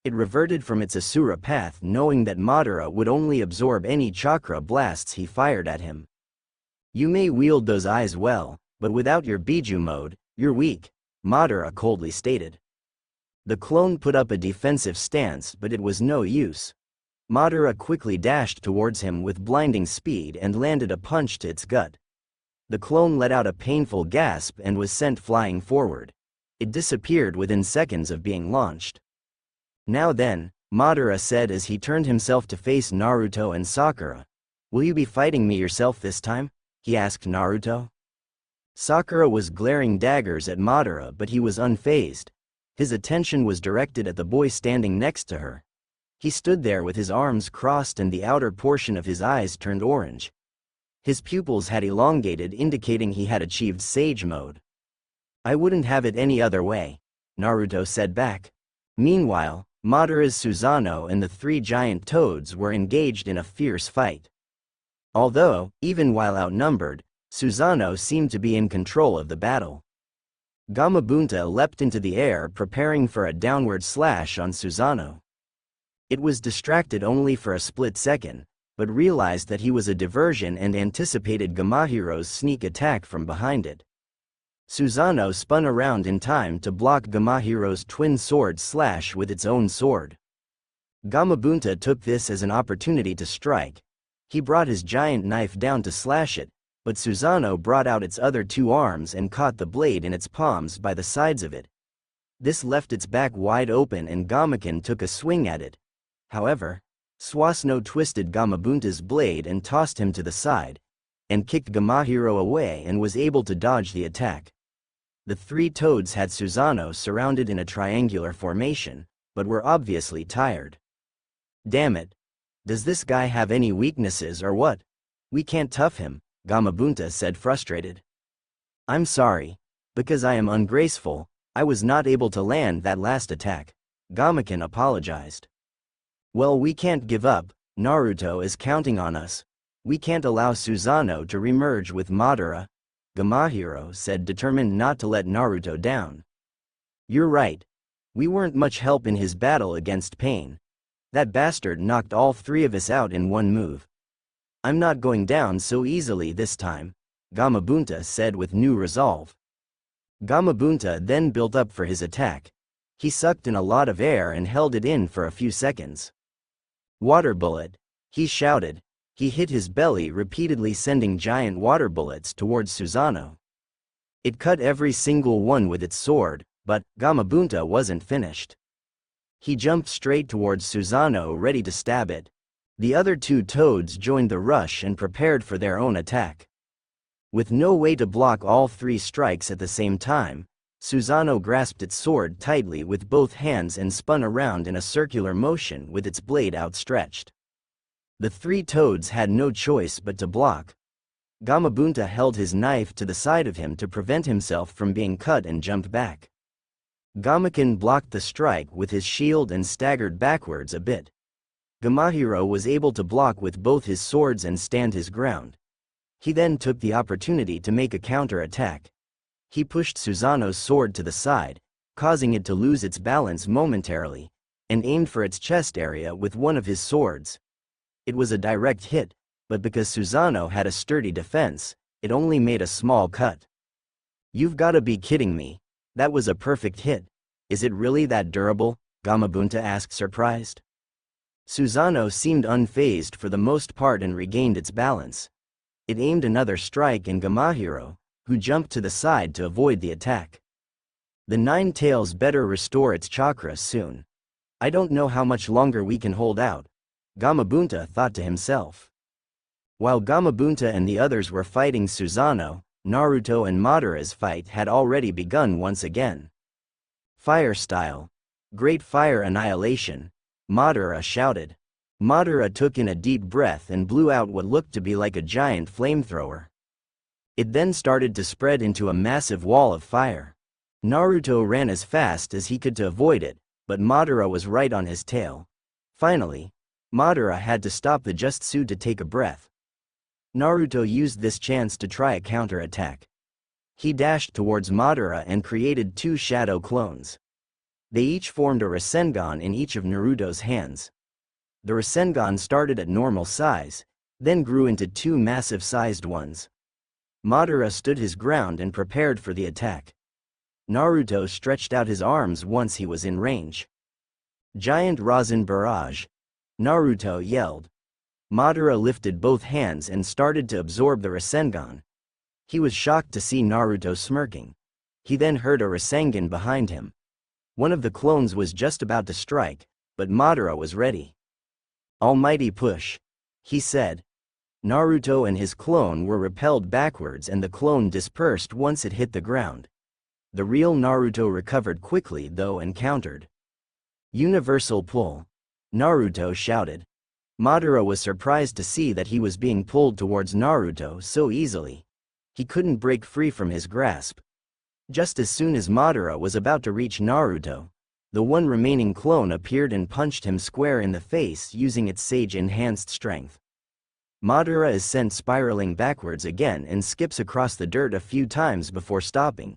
It reverted from its Asura path, knowing that Madara would only absorb any chakra blasts he fired at him. You may wield those eyes well, but without your Biju mode, you're weak, Madara coldly stated. The clone put up a defensive stance, but it was no use. Madara quickly dashed towards him with blinding speed and landed a punch to its gut. The clone let out a painful gasp and was sent flying forward. It disappeared within seconds of being launched. Now then, Madara said as he turned himself to face Naruto and Sakura. Will you be fighting me yourself this time? He asked Naruto. Sakura was glaring daggers at Madara, but he was unfazed. His attention was directed at the boy standing next to her. He stood there with his arms crossed and the outer portion of his eyes turned orange. His pupils had elongated, indicating he had achieved Sage mode. I wouldn't have it any other way, Naruto said back. Meanwhile, Madara's Susanoo and the three giant toads were engaged in a fierce fight. Although, even while outnumbered, Susanoo seemed to be in control of the battle. Gamabunta leapt into the air, preparing for a downward slash on Susanoo. It was distracted only for a split second, but realized that he was a diversion and anticipated Gamahiro's sneak attack from behind it. Susanoo spun around in time to block Gamahiro's twin sword slash with its own sword. Gamabunta took this as an opportunity to strike. He brought his giant knife down to slash it, but Susanoo brought out its other two arms and caught the blade in its palms by the sides of it. This left its back wide open and Gamaken took a swing at it. However, Susanoo twisted Gamabunta's blade and tossed him to the side, and kicked Gamahiro away and was able to dodge the attack. The three toads had Susanoo surrounded in a triangular formation, but were obviously tired. Damn it! Does this guy have any weaknesses or what? We can't tough him, Gamabunta said frustrated. I'm sorry. Because I am ungraceful, I was not able to land that last attack. Gamaken apologized. Well, we can't give up, Naruto is counting on us. We can't allow Susanoo to remerge with Madara, Gamahiro said, determined not to let Naruto down. You're right. We weren't much help in his battle against Pain. That bastard knocked all three of us out in one move. I'm not going down so easily this time, Gamabunta said with new resolve. Gamabunta then built up for his attack. He sucked in a lot of air and held it in for a few seconds. Water bullet, he shouted. He hit his belly repeatedly, sending giant water bullets towards Susanoo. It cut every single one with its sword, but Gamabunta wasn't finished. He jumped straight towards Susanoo, ready to stab it. The other two toads joined the rush and prepared for their own attack. With no way to block all three strikes at the same time, Susanoo grasped its sword tightly with both hands and spun around in a circular motion with its blade outstretched. The three toads had no choice but to block. Gamabunta held his knife to the side of him to prevent himself from being cut and jumped back. Gamaken blocked the strike with his shield and staggered backwards a bit. Gamahiro was able to block with both his swords and stand his ground. He then took the opportunity to make a counter-attack. He pushed Susanoo's sword to the side, causing it to lose its balance momentarily, and aimed for its chest area with one of his swords. It was a direct hit, but because Susanoo had a sturdy defense, it only made a small cut. You've gotta be kidding me. That was a perfect hit. Is it really that durable? Gamabunta asked, surprised. Susanoo seemed unfazed for the most part and regained its balance. It aimed another strike and Gamahiro, who jumped to the side to avoid the attack. The Nine Tails better restore its chakra soon. I don't know how much longer we can hold out, Gamabunta thought to himself. While Gamabunta and the others were fighting Susanoo, Naruto and Madara's fight had already begun once again. Fire style. Great fire annihilation, Madara shouted. Madara took in a deep breath and blew out what looked to be like a giant flamethrower. It then started to spread into a massive wall of fire. Naruto ran as fast as he could to avoid it, but Madara was right on his tail. Finally, Madara had to stop the jutsu to take a breath. Naruto used this chance to try a counter-attack. He dashed towards Madara and created two shadow clones. They each formed a Rasengan in each of Naruto's hands. The Rasengan started at normal size, then grew into two massive-sized ones. Madara stood his ground and prepared for the attack. Naruto stretched out his arms once he was in range. Giant Rasen Barrage! Naruto yelled. Madara lifted both hands and started to absorb the Rasengan. He was shocked to see Naruto smirking. He then heard a Rasengan behind him. One of the clones was just about to strike, but Madara was ready. Almighty push, he said. Naruto and his clone were repelled backwards and the clone dispersed once it hit the ground. The real Naruto recovered quickly though and countered. Universal pull! Naruto shouted. Madara was surprised to see that he was being pulled towards Naruto so easily. He couldn't break free from his grasp. Just as soon as Madara was about to reach Naruto, the one remaining clone appeared and punched him square in the face using its Sage-enhanced strength. Madara is sent spiraling backwards again and skips across the dirt a few times before stopping.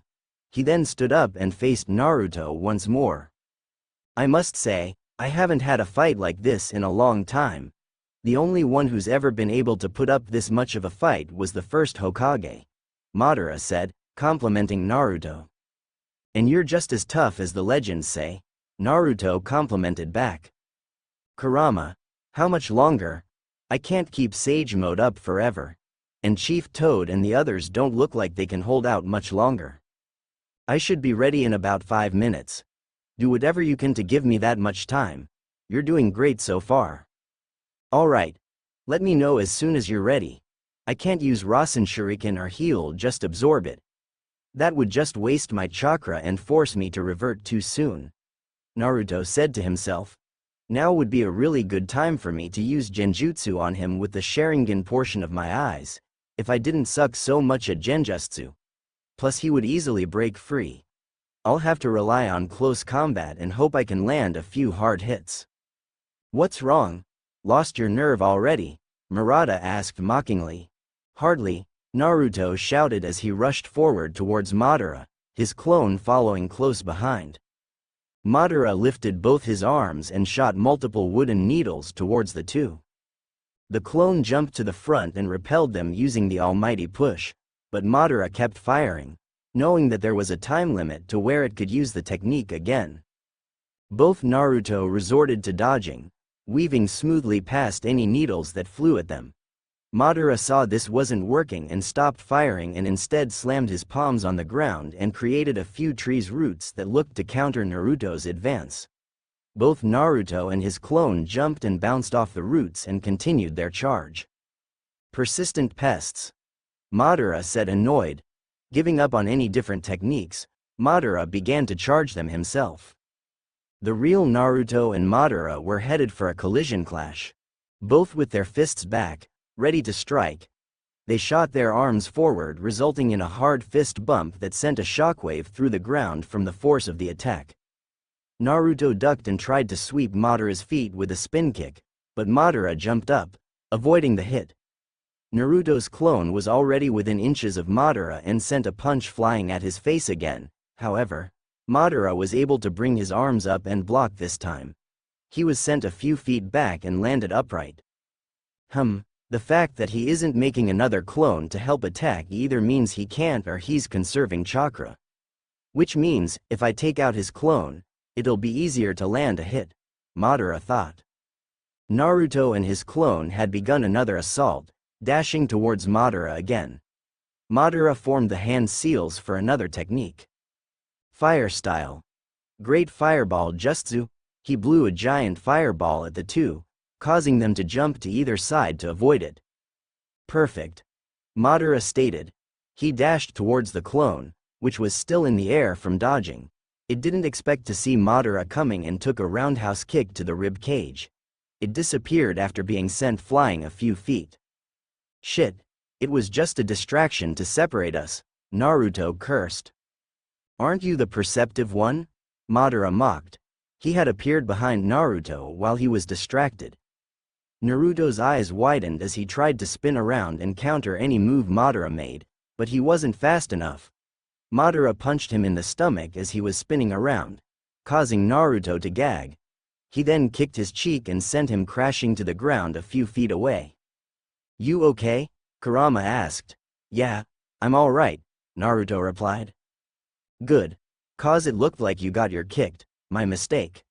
He then stood up and faced Naruto once more. I must say, I haven't had a fight like this in a long time. The only one who's ever been able to put up this much of a fight was the first Hokage, Madara said, complimenting Naruto. And you're just as tough as the legends say, Naruto complimented back. Kurama, how much longer? I can't keep Sage Mode up forever. And Chief Toad and the others don't look like they can hold out much longer. I should be ready in about 5 minutes. Do whatever you can to give me that much time. You're doing great so far. Alright. Let me know as soon as you're ready. I can't use Rasen Shuriken or heal, just absorb it. That would just waste my chakra and force me to revert too soon. Naruto said to himself. Now would be a really good time for me to use Genjutsu on him with the Sharingan portion of my eyes, if I didn't suck so much at Genjutsu. Plus he would easily break free. I'll have to rely on close combat and hope I can land a few hard hits. What's wrong? Lost your nerve already? Murata asked mockingly. Hardly, Naruto shouted as he rushed forward towards Madara, his clone following close behind. Madara lifted both his arms and shot multiple wooden needles towards the two. The clone jumped to the front and repelled them using the almighty push, but Madara kept firing, knowing that there was a time limit to where it could use the technique again. Both Naruto resorted to dodging, weaving smoothly past any needles that flew at them. Madara saw this wasn't working and stopped firing and instead slammed his palms on the ground and created a few tree's roots that looked to counter Naruto's advance. Both Naruto and his clone jumped and bounced off the roots and continued their charge. Persistent pests. Madara said, annoyed. Giving up on any different techniques, Madara began to charge them himself. The real Naruto and Madara were headed for a collision clash. Both with their fists back, ready to strike. They shot their arms forward, resulting in a hard fist bump that sent a shockwave through the ground from the force of the attack. Naruto ducked and tried to sweep Madara's feet with a spin kick, but Madara jumped up, avoiding the hit. Naruto's clone was already within inches of Madara and sent a punch flying at his face again. However, Madara was able to bring his arms up and block this time. He was sent a few feet back and landed upright. The fact that he isn't making another clone to help attack either means he can't or he's conserving chakra. Which means, if I take out his clone, it'll be easier to land a hit, Madara thought. Naruto and his clone had begun another assault, dashing towards Madara again. Madara formed the hand seals for another technique. Fire style. Great Fireball Jutsu. He blew a giant fireball at the two, causing them to jump to either side to avoid it. Perfect. Madara stated. He dashed towards the clone, which was still in the air from dodging. It didn't expect to see Madara coming and took a roundhouse kick to the rib cage. It disappeared after being sent flying a few feet. Shit, it was just a distraction to separate us, Naruto cursed. Aren't you the perceptive one? Madara mocked. He had appeared behind Naruto while he was distracted. Naruto's eyes widened as he tried to spin around and counter any move Madara made, but he wasn't fast enough. Madara punched him in the stomach as he was spinning around, causing Naruto to gag. He then kicked his cheek and sent him crashing to the ground a few feet away. "You okay?" Kurama asked. "Yeah, I'm alright," Naruto replied. "Good. 'Cause it looked like you got your kicked, my mistake."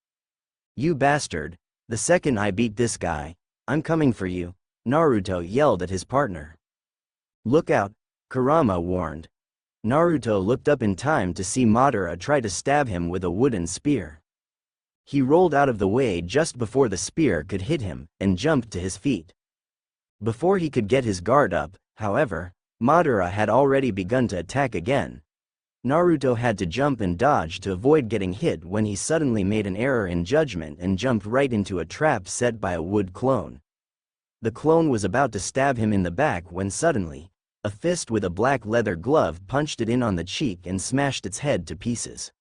"You bastard, the second I beat this guy, I'm coming for you," Naruto yelled at his partner. "Look out," Kurama warned. Naruto looked up in time to see Madara try to stab him with a wooden spear. He rolled out of the way just before the spear could hit him, and jumped to his feet. Before he could get his guard up, however, Madara had already begun to attack again. Naruto had to jump and dodge to avoid getting hit when he suddenly made an error in judgment and jumped right into a trap set by a wood clone. The clone was about to stab him in the back when suddenly, a fist with a black leather glove punched it in on the cheek and smashed its head to pieces.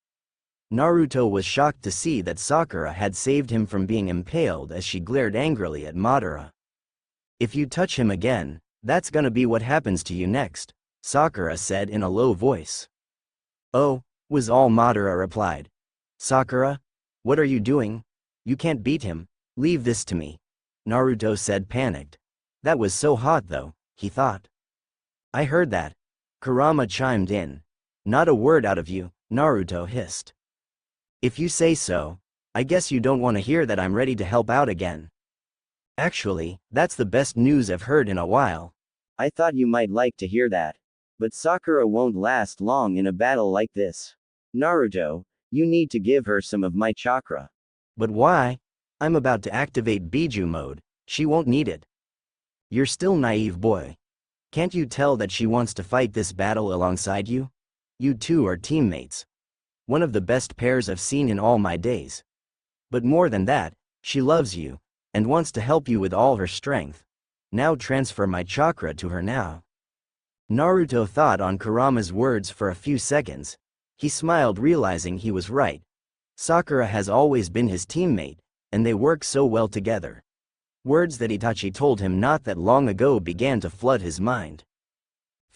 Naruto was shocked to see that Sakura had saved him from being impaled as she glared angrily at Madara. "If you touch him again, that's gonna be what happens to you next," Sakura said in a low voice. "Oh," was all Madara replied. "Sakura? What are you doing? You can't beat him, leave this to me," Naruto said panicked. That was so hot though, he thought. "I heard that," Kurama chimed in. "Not a word out of you," Naruto hissed. "If you say so, I guess you don't want to hear that I'm ready to help out again. Actually, that's the best news I've heard in a while." I thought you might like to hear that. But Sakura won't last long in a battle like this. Naruto, you need to give her some of my chakra. "But why? I'm about to activate Biju mode, she won't need it." "You're still naive boy. Can't you tell that she wants to fight this battle alongside you? You two are teammates. One of the best pairs I've seen in all my days. But more than that, she loves you, and wants to help you with all her strength. Now transfer my chakra to her now." Naruto thought on Kurama's words for a few seconds. He smiled realizing he was right. Sakura has always been his teammate, and they work so well together. Words that Itachi told him not that long ago began to flood his mind.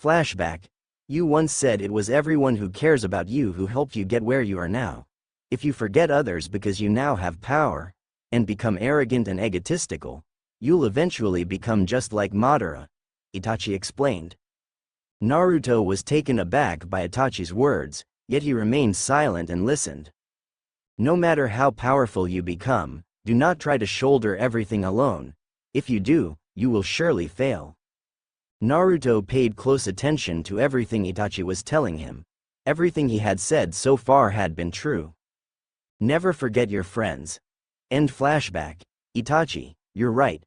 Flashback. "You once said it was everyone who cares about you who helped you get where you are now. If you forget others because you now have power, and become arrogant and egotistical, you'll eventually become just like Madara," Itachi explained. Naruto was taken aback by Itachi's words, yet he remained silent and listened. "No matter how powerful you become, do not try to shoulder everything alone. If you do, you will surely fail." Naruto paid close attention to everything Itachi was telling him. Everything he had said so far had been true. Never forget your friends. End flashback. "Itachi, you're right,"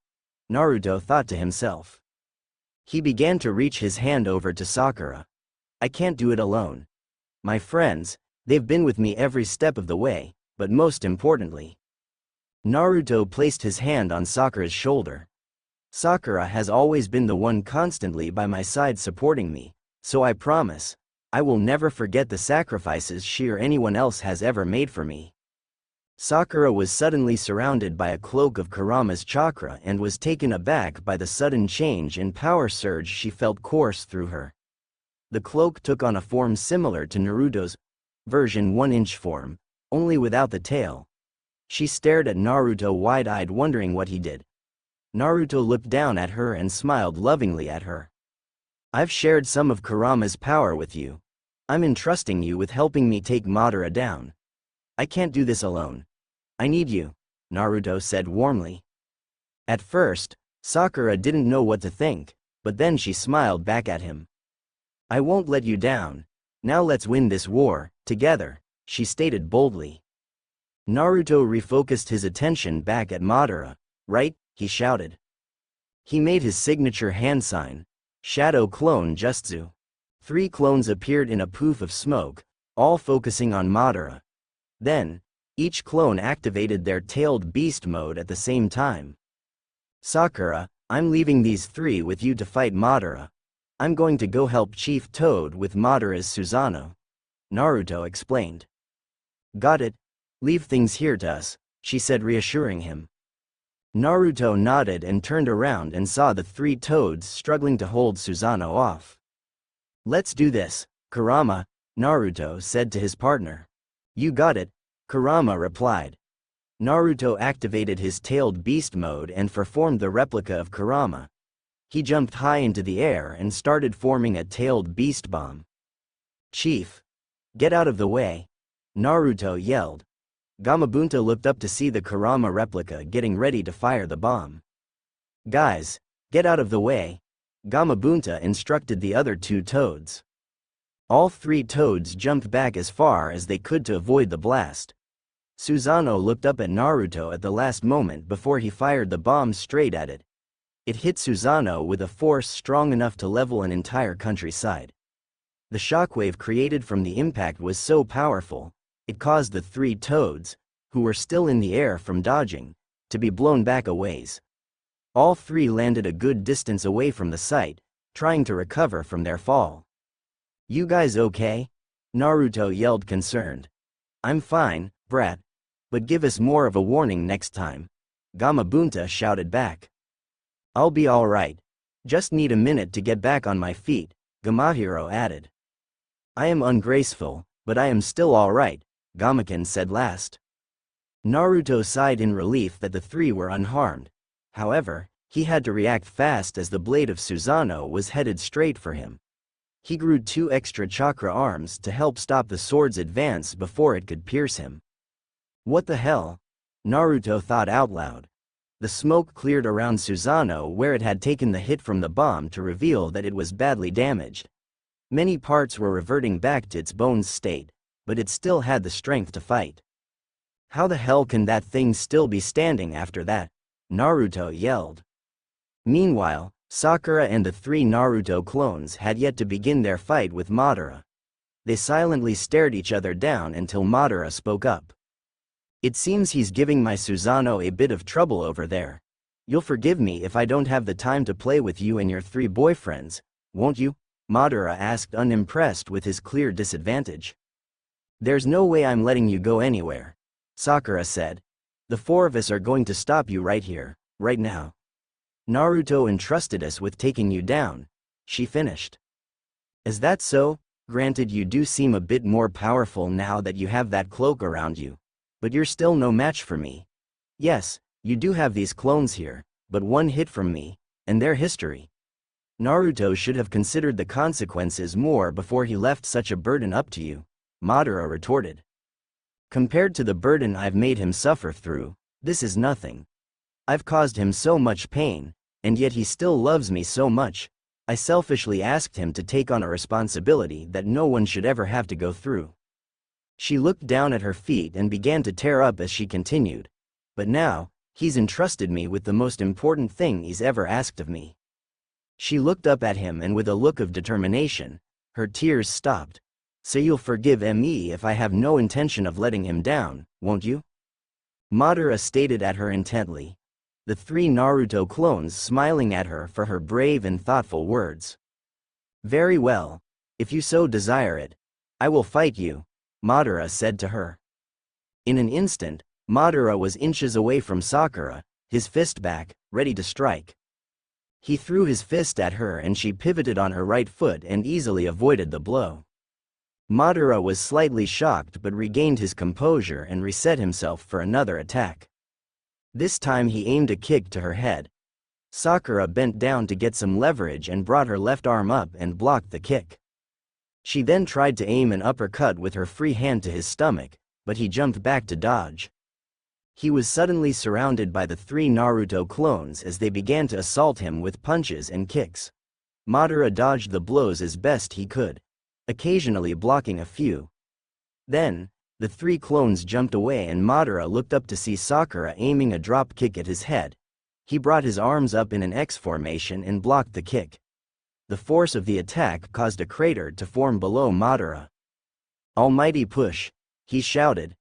Naruto thought to himself. He began to reach his hand over to Sakura. "I can't do it alone. My friends, they've been with me every step of the way, but most importantly." Naruto placed his hand on Sakura's shoulder. "Sakura has always been the one constantly by my side supporting me, so I promise, I will never forget the sacrifices she or anyone else has ever made for me." Sakura was suddenly surrounded by a cloak of Kurama's chakra and was taken aback by the sudden change and power surge she felt course through her. The cloak took on a form similar to Naruto's version 1-inch form, only without the tail. She stared at Naruto wide-eyed wondering what he did. Naruto looked down at her and smiled lovingly at her. "I've shared some of Kurama's power with you. I'm entrusting you with helping me take Madara down. I can't do this alone. I need you," Naruto said warmly. At first, Sakura didn't know what to think, but then she smiled back at him. "I won't let you down. Now let's win this war, together," she stated boldly. Naruto refocused his attention back at Madara. "Right?" he shouted. He made his signature hand sign, Shadow Clone Jutsu. 3 clones appeared in a poof of smoke, all focusing on Madara. Then, each clone activated their tailed beast mode at the same time. "Sakura, I'm leaving these 3 with you to fight Madara. I'm going to go help Chief Toad with Madara's Susanoo," Naruto explained. "Got it. Leave things here to us," she said reassuring him. Naruto nodded and turned around and saw the three toads struggling to hold Susanoo off. "Let's do this, Kurama," Naruto said to his partner. "You got it," Kurama replied. Naruto activated his tailed beast mode and performed the replica of Kurama. He jumped high into the air and started forming a tailed beast bomb. "Chief! Get out of the way!" Naruto yelled. Gamabunta looked up to see the Kurama replica getting ready to fire the bomb. "Guys, get out of the way," Gamabunta instructed the other two toads. All three toads jumped back as far as they could to avoid the blast. Susanoo looked up at Naruto at the last moment before he fired the bomb straight at it. It hit Susanoo with a force strong enough to level an entire countryside. The shockwave created from the impact was so powerful, it caused the three toads, who were still in the air from dodging, to be blown back a ways. All three landed a good distance away from the site, trying to recover from their fall. "You guys okay?" Naruto yelled concerned. "I'm fine, brat. But give us more of a warning next time," Gamabunta shouted back. "I'll be alright. Just need a minute to get back on my feet," Gamahiro added. "I am ungraceful, but I am still alright," Gamaken said last. Naruto sighed in relief that the three were unharmed. However, he had to react fast as the blade of Susanoo was headed straight for him. He grew 2 extra chakra arms to help stop the sword's advance before it could pierce him. "What the hell?" Naruto thought out loud. The smoke cleared around Susanoo where it had taken the hit from the bomb to reveal that it was badly damaged. Many parts were reverting back to its bones state, but it still had the strength to fight. "How the hell can that thing still be standing after that?" Naruto yelled. Meanwhile, Sakura and the 3 Naruto clones had yet to begin their fight with Madara. They silently stared each other down until Madara spoke up. "It seems he's giving my Susanoo a bit of trouble over there. You'll forgive me if I don't have the time to play with you and your 3 boyfriends, won't you?" Madara asked, unimpressed with his clear disadvantage. "There's no way I'm letting you go anywhere," Sakura said. "The 4 of us are going to stop you right here, right now. Naruto entrusted us with taking you down," she finished. "Is that so? Granted, you do seem a bit more powerful now that you have that cloak around you. But you're still no match for me. Yes, you do have these clones here, but one hit from me, and they're history. Naruto should have considered the consequences more before he left such a burden up to you," Madara retorted. "Compared to the burden I've made him suffer through, this is nothing. I've caused him so much pain, and yet he still loves me so much. I selfishly asked him to take on a responsibility that no one should ever have to go through." She looked down at her feet and began to tear up as she continued. "But now, he's entrusted me with the most important thing he's ever asked of me." She looked up at him and with a look of determination, her tears stopped. "So you'll forgive me if I have no intention of letting him down, won't you?" Madara stated at her intently. The 3 Naruto clones smiling at her for her brave and thoughtful words. "Very well. If you so desire it, I will fight you," Madara said to her. In an instant, Madara was inches away from Sakura, his fist back, ready to strike. He threw his fist at her and she pivoted on her right foot and easily avoided the blow. Madara was slightly shocked but regained his composure and reset himself for another attack. This time he aimed a kick to her head. Sakura bent down to get some leverage and brought her left arm up and blocked the kick. She then tried to aim an uppercut with her free hand to his stomach, but he jumped back to dodge. He was suddenly surrounded by the 3 Naruto clones as they began to assault him with punches and kicks. Madara dodged the blows as best he could, occasionally blocking a few. Then, the 3 clones jumped away and Madara looked up to see Sakura aiming a drop kick at his head. He brought his arms up in an X formation and blocked the kick. The force of the attack caused a crater to form below Madara. "Almighty push," he shouted.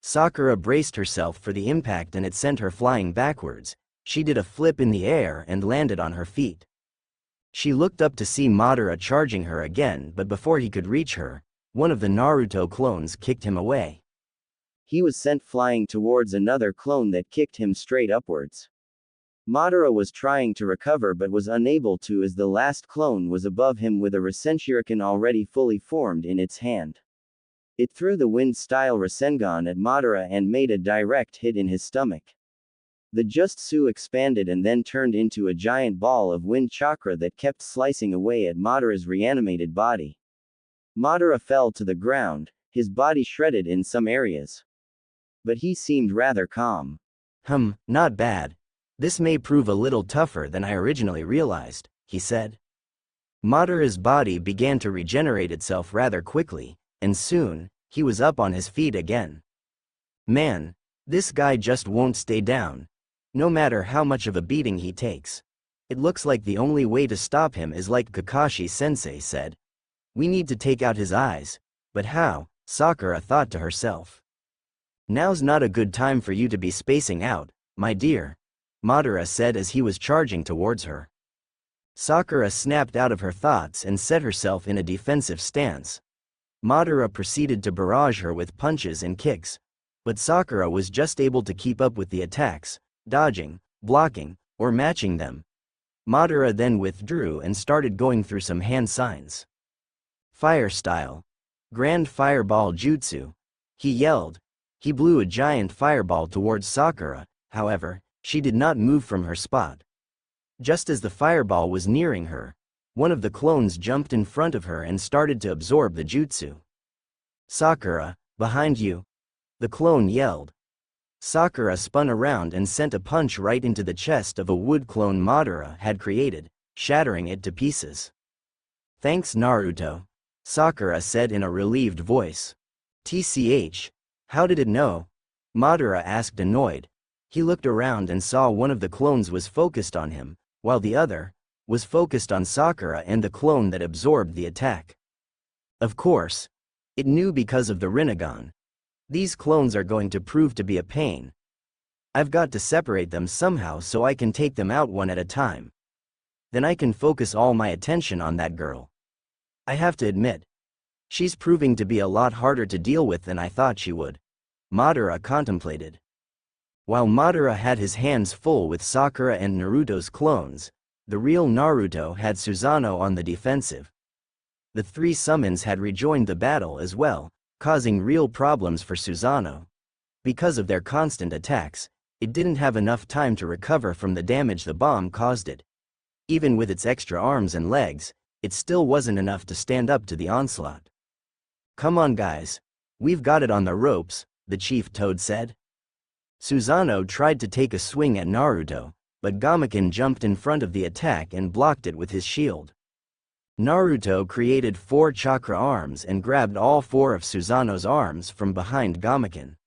Sakura braced herself for the impact and it sent her flying backwards. She did a flip in the air and landed on her feet. She looked up to see Madara charging her again, but before he could reach her, one of the Naruto clones kicked him away. He was sent flying towards another clone that kicked him straight upwards. Madara was trying to recover but was unable to as the last clone was above him with a Rasenshuriken already fully formed in its hand. It threw the wind-style Rasengan at Madara and made a direct hit in his stomach. The Just-Su expanded and then turned into a giant ball of wind chakra that kept slicing away at Madara's reanimated body. Madara fell to the ground, his body shredded in some areas. But he seemed rather calm. Not bad. This may prove a little tougher than I originally realized, he said. Madara's body began to regenerate itself rather quickly, and soon, he was up on his feet again. Man, this guy just won't stay down. No matter how much of a beating he takes. It looks like the only way to stop him is like Kakashi-sensei said. We need to take out his eyes. But how? Sakura thought to herself. Now's not a good time for you to be spacing out, my dear, Madara said as he was charging towards her. Sakura snapped out of her thoughts and set herself in a defensive stance. Madara proceeded to barrage her with punches and kicks. But Sakura was just able to keep up with the attacks, dodging, blocking, or matching them. Madara then withdrew and started going through some hand signs. Fire style. Grand Fireball Jutsu. He yelled. He blew a giant fireball towards Sakura, however, she did not move from her spot. Just as the fireball was nearing her, one of the clones jumped in front of her and started to absorb the jutsu. Sakura, behind you! The clone yelled. Sakura spun around and sent a punch right into the chest of a wood clone Madara had created, shattering it to pieces. Thanks Naruto, Sakura said in a relieved voice. TCH, how did it know? Madara asked annoyed. He looked around and saw one of the clones was focused on him, while the other was focused on Sakura and the clone that absorbed the attack. Of course. It knew because of the Rinnegan. These clones are going to prove to be a pain. I've got to separate them somehow so I can take them out one at a time. Then I can focus all my attention on that girl. I have to admit, she's proving to be a lot harder to deal with than I thought she would. Madara contemplated. While Madara had his hands full with Sakura and Naruto's clones, the real Naruto had Susanoo on the defensive. The three summons had rejoined the battle as well, causing real problems for Susanoo. Because of their constant attacks, it didn't have enough time to recover from the damage the bomb caused it. Even with its extra arms and legs, it still wasn't enough to stand up to the onslaught. Come on guys. We've got it on the ropes, the Chief Toad said. Susanoo tried to take a swing at Naruto, but Gomakin jumped in front of the attack and blocked it with his shield. Naruto created 4 chakra arms and grabbed all 4 of Susanoo's arms from behind Gomakin.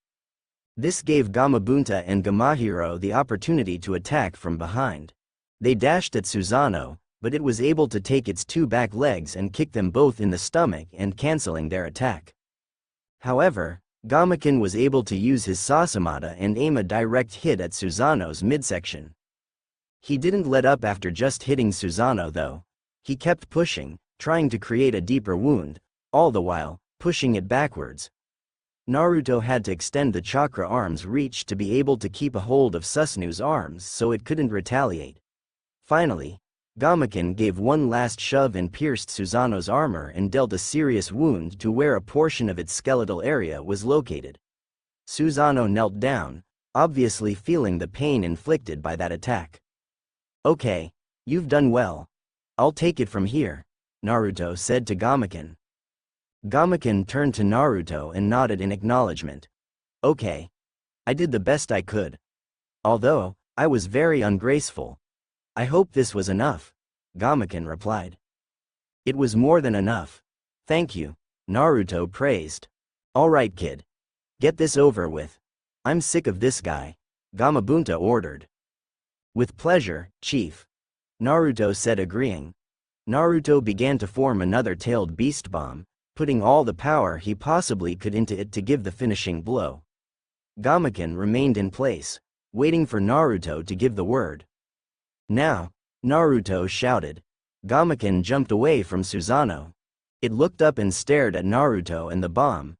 This gave Gamabunta and Gamahiro the opportunity to attack from behind. They dashed at Susanoo, but it was able to take its 2 back legs and kick them both in the stomach and canceling their attack. However, Gomakin was able to use his Sasamata and aim a direct hit at Susanoo's midsection. He didn't let up after just hitting Susanoo though. He kept pushing, trying to create a deeper wound, all the while, pushing it backwards. Naruto had to extend the chakra arm's reach to be able to keep a hold of Susanu's arms so it couldn't retaliate. Finally, Gomakin gave one last shove and pierced Susanoo's armor and dealt a serious wound to where a portion of its skeletal area was located. Susanoo knelt down, obviously feeling the pain inflicted by that attack. Okay, you've done well. I'll take it from here, Naruto said to Gomakin. Gomakin turned to Naruto and nodded in acknowledgement. Okay. I did the best I could. Although, I was very ungraceful. I hope this was enough, Gomakin replied. It was more than enough. Thank you, Naruto praised. Alright kid. Get this over with. I'm sick of this guy, Gamabunta ordered. With pleasure, Chief. Naruto said agreeing. Naruto began to form another tailed beast bomb, putting all the power he possibly could into it to give the finishing blow. Gomakin remained in place, waiting for Naruto to give the word. Now, Naruto shouted. Gomakin jumped away from Susanoo. It looked up and stared at Naruto and the bomb.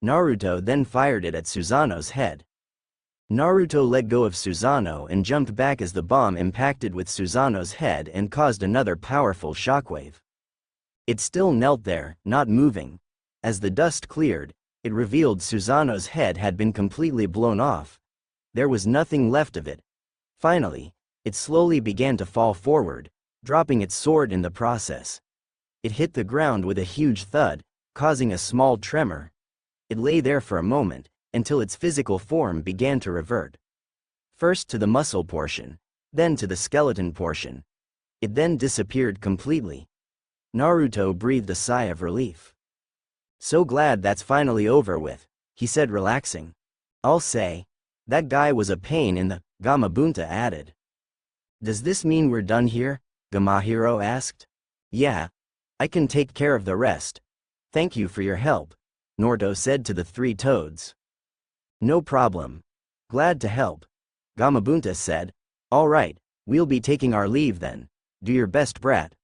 Naruto then fired it at Susanoo's head. Naruto let go of Susanoo and jumped back as the bomb impacted with Susanoo's head and caused another powerful shockwave. It still knelt there, not moving. As the dust cleared, it revealed Susanoo's head had been completely blown off. There was nothing left of it. Finally, it slowly began to fall forward, dropping its sword in the process. It hit the ground with a huge thud, causing a small tremor. It lay there for a moment, until its physical form began to revert. First to the muscle portion, then to the skeleton portion. It then disappeared completely. Naruto breathed a sigh of relief. "So glad that's finally over with," he said, relaxing. "I'll say, that guy was a pain in the," Gamabunta added. "Does this mean we're done here?" Gamahiro asked. "Yeah. I can take care of the rest. Thank you for your help," Naruto said to the three toads. "No problem. Glad to help," Gamabunta said. "All right, we'll be taking our leave then. Do your best, brat."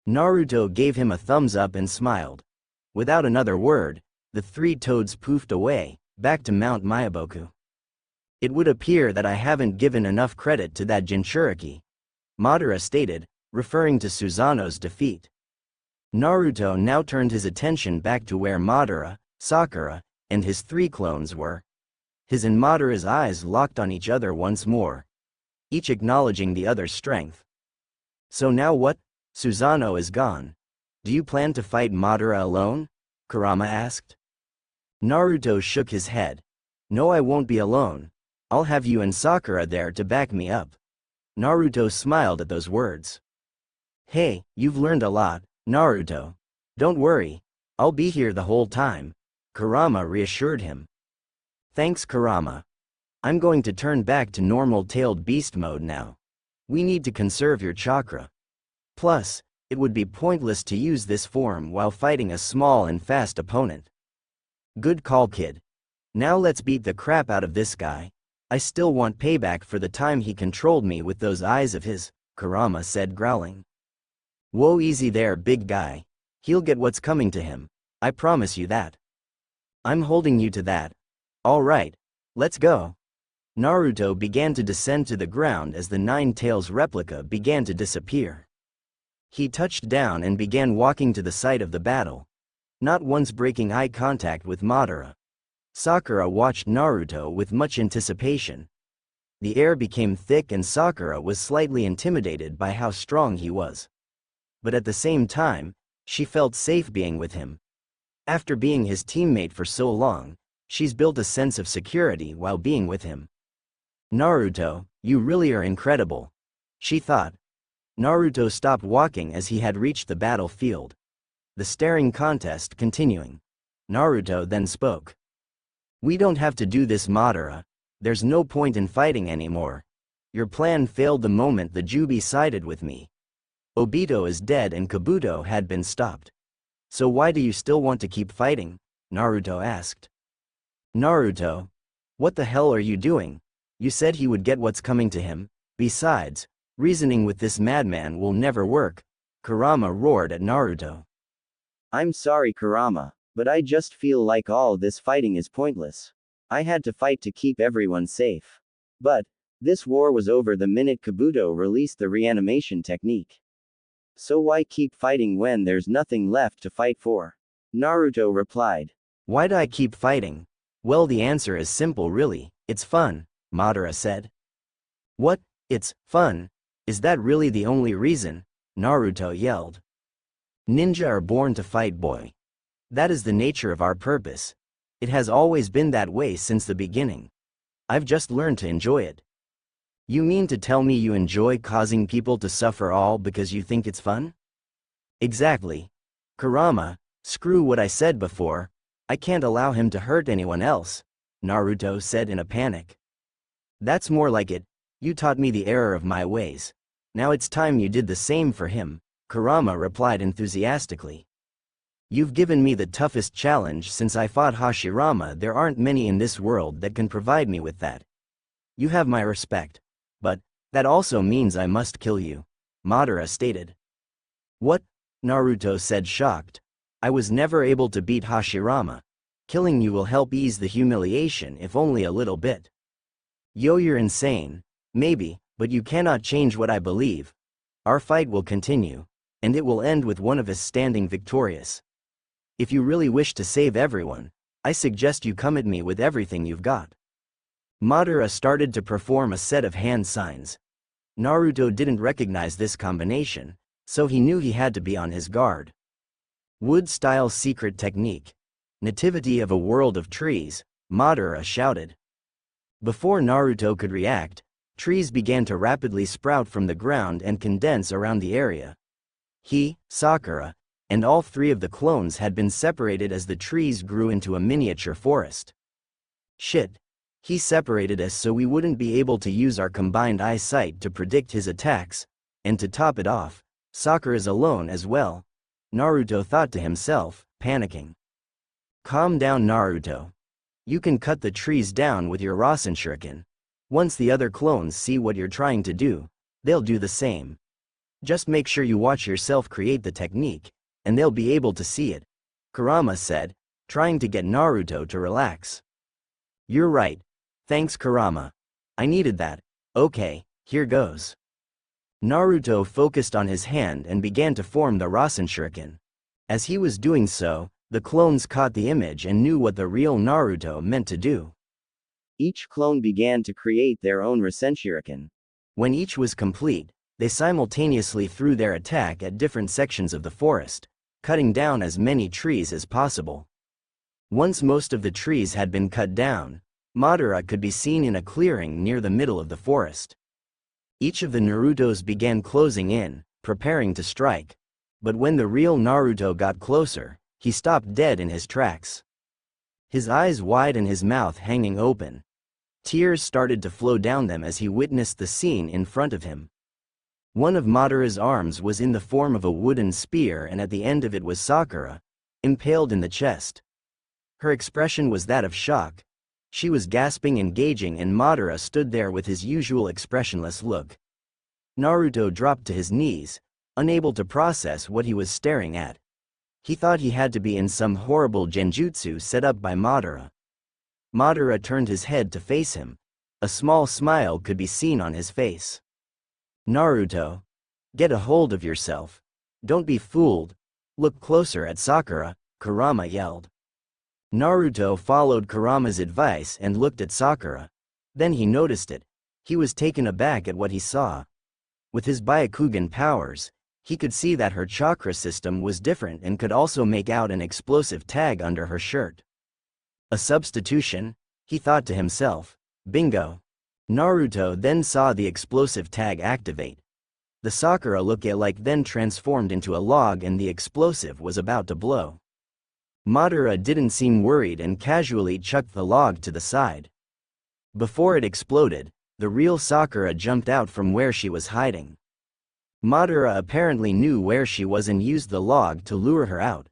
Naruto gave him a thumbs up and smiled. Without another word, the three toads poofed away, back to Mount Miyaboku. "It would appear that I haven't given enough credit to that Jinchuriki," Madara stated, referring to Susanoo's defeat. Naruto now turned his attention back to where Madara, Sakura, and his three clones were. His and Madara's eyes locked on each other once more, each acknowledging the other's strength. "So now what? Susanoo is gone. Do you plan to fight Madara alone?" Kurama asked. Naruto shook his head. "No, I won't be alone. I'll have you and Sakura there to back me up." Naruto smiled at those words. "Hey, you've learned a lot, Naruto. Don't worry, I'll be here the whole time," Kurama reassured him. "Thanks, Kurama. I'm going to turn back to normal-tailed beast mode now. We need to conserve your chakra. Plus, it would be pointless to use this form while fighting a small and fast opponent." "Good call, kid. Now let's beat the crap out of this guy. I still want payback for the time he controlled me with those eyes of his," Kurama said, growling. "Whoa, easy there, big guy. He'll get what's coming to him. I promise you that. I'm holding you to that. All right, let's go." Naruto began to descend to the ground as the Nine Tails replica began to disappear. He touched down and began walking to the site of the battle, not once breaking eye contact with Madara. Sakura watched Naruto with much anticipation. The air became thick and Sakura was slightly intimidated by how strong he was. But at the same time, she felt safe being with him. After being his teammate for so long, she's built a sense of security while being with him. "Naruto, you really are incredible," she thought. Naruto stopped walking as he had reached the battlefield. The staring contest continuing. Naruto then spoke. "We don't have to do this, Madara. There's no point in fighting anymore. Your plan failed the moment the Jubi sided with me. Obito is dead and Kabuto had been stopped. So why do you still want to keep fighting?" Naruto asked. "Naruto, what the hell are you doing? You said he would get what's coming to him. Besides, reasoning with this madman will never work," Kurama roared at Naruto. "I'm sorry, Kurama, but I just feel like all this fighting is pointless. I had to fight to keep everyone safe. But this war was over the minute Kabuto released the reanimation technique. So why keep fighting when there's nothing left to fight for?" Naruto replied. "Why do I keep fighting? Well, the answer is simple really, it's fun," Madara said. "What? It's fun? Is that really the only reason?" Naruto yelled. "Ninja are born to fight, boy. That is the nature of our purpose. It has always been that way since the beginning. I've just learned to enjoy it." "You mean to tell me you enjoy causing people to suffer all because you think it's fun?" "Exactly. Kurama, screw what I said before. I can't allow him to hurt anyone else," Naruto said in a panic. "That's more like it. You taught me the error of my ways. Now it's time you did the same for him," Kurama replied enthusiastically. "You've given me the toughest challenge since I fought Hashirama. There aren't many in this world that can provide me with that. You have my respect. But that also means I must kill you," Madara stated. "What?" Naruto said, shocked. "I was never able to beat Hashirama. Killing you will help ease the humiliation if only a little bit." Yo, you're insane. Maybe, but you cannot change what I believe. Our fight will continue, and it will end with one of us standing victorious. If you really wish to save everyone, I suggest you come at me with everything you've got. Madara started to perform a set of hand signs. Naruto didn't recognize this combination, so he knew he had to be on his guard. Wood-style secret technique. Nativity of a world of trees, Madara shouted. Before Naruto could react, trees began to rapidly sprout from the ground and condense around the area. He, Sakura, and all three of the clones had been separated as the trees grew into a miniature forest. Shit. He separated us so we wouldn't be able to use our combined eyesight to predict his attacks, and to top it off, Sakura's alone as well, Naruto thought to himself, panicking. Calm down, Naruto. You can cut the trees down with your Rasen Shuriken. Once the other clones see what you're trying to do, they'll do the same. Just make sure you watch yourself create the technique, and they'll be able to see it, Kurama said, trying to get Naruto to relax. You're right. Thanks, Kurama. I needed that. Okay, here goes. Naruto focused on his hand and began to form the Rasen Shuriken. As he was doing so, the clones caught the image and knew what the real Naruto meant to do. Each clone began to create their own Rasen Shuriken. When each was complete, they simultaneously threw their attack at different sections of the forest, cutting down as many trees as possible. Once most of the trees had been cut down, Madara could be seen in a clearing near the middle of the forest. Each of the Narutos began closing in, preparing to strike. But when the real Naruto got closer, he stopped dead in his tracks. His eyes wide and his mouth hanging open. Tears started to flow down them as he witnessed the scene in front of him. One of Madara's arms was in the form of a wooden spear, and at the end of it was Sakura, impaled in the chest. Her expression was that of shock. She was gasping and gauging, and Madara stood there with his usual expressionless look. Naruto dropped to his knees, unable to process what he was staring at. He thought he had to be in some horrible genjutsu set up by Madara. Madara turned his head to face him. A small smile could be seen on his face. Naruto, get a hold of yourself. Don't be fooled. Look closer at Sakura, Kurama yelled. Naruto followed Kurama's advice and looked at Sakura. Then he noticed it. He was taken aback at what he saw. With his Byakugan powers, he could see that her chakra system was different and could also make out an explosive tag under her shirt. A substitution, he thought to himself. Bingo. Naruto then saw the explosive tag activate. The Sakura look-alike then transformed into a log and the explosive was about to blow. Madara didn't seem worried and casually chucked the log to the side. Before it exploded, the real Sakura jumped out from where she was hiding. Madara apparently knew where she was and used the log to lure her out.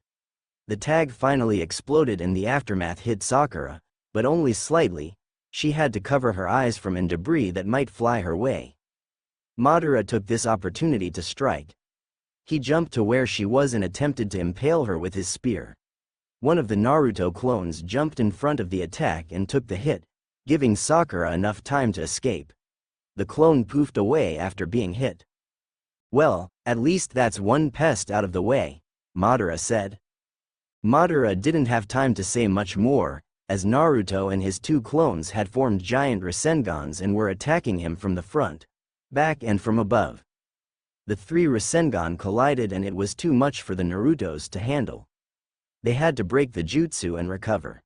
The tag finally exploded and the aftermath hit Sakura, but only slightly. She had to cover her eyes from any debris that might fly her way. Madara took this opportunity to strike. He jumped to where she was and attempted to impale her with his spear. One of the Naruto clones jumped in front of the attack and took the hit, giving Sakura enough time to escape. The clone poofed away after being hit. Well, at least that's one pest out of the way, Madara said. Madara didn't have time to say much more, as Naruto and his two clones had formed giant Rasengans and were attacking him from the front, back and from above. The three Rasengan collided and it was too much for the Narutos to handle. They had to break the jutsu and recover.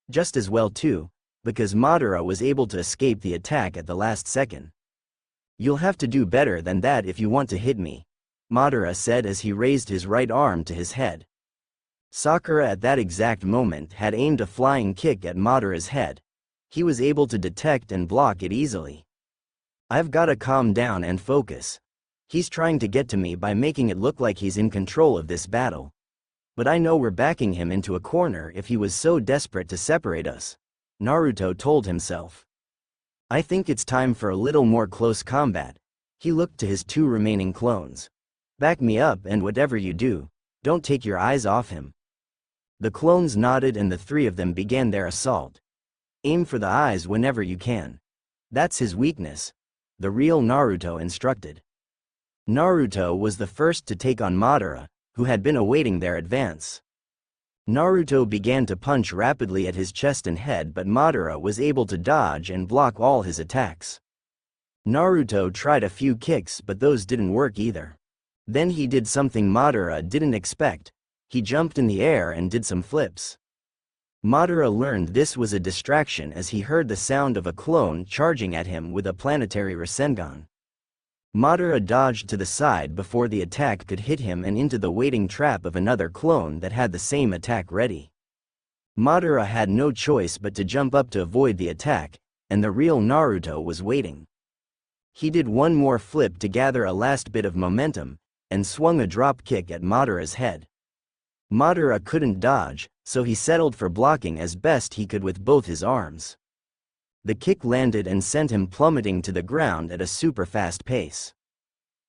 Just as well too, because Madara was able to escape the attack at the last second. You'll have to do better than that if you want to hit me, Madara said as he raised his right arm to his head. Sakura at that exact moment had aimed a flying kick at Madara's head. He was able to detect and block it easily. I've gotta calm down and focus. He's trying to get to me by making it look like he's in control of this battle. But I know we're backing him into a corner if he was so desperate to separate us, Naruto told himself. I think it's time for a little more close combat. He looked to his two remaining clones. Back me up, and whatever you do, don't take your eyes off him. The clones nodded and the three of them began their assault. Aim for the eyes whenever you can. That's his weakness. The real Naruto instructed. Naruto was the first to take on Madara, who had been awaiting their advance. Naruto began to punch rapidly at his chest and head, but Madara was able to dodge and block all his attacks. Naruto tried a few kicks, but those didn't work either. Then he did something Madara didn't expect. He jumped in the air and did some flips. Madara learned this was a distraction as he heard the sound of a clone charging at him with a planetary Rasengan. Madara dodged to the side before the attack could hit him and into the waiting trap of another clone that had the same attack ready. Madara had no choice but to jump up to avoid the attack, and the real Naruto was waiting. He did one more flip to gather a last bit of momentum, and swung a drop kick at Madara's head. Madara couldn't dodge, so he settled for blocking as best he could with both his arms. The kick landed and sent him plummeting to the ground at a super fast pace.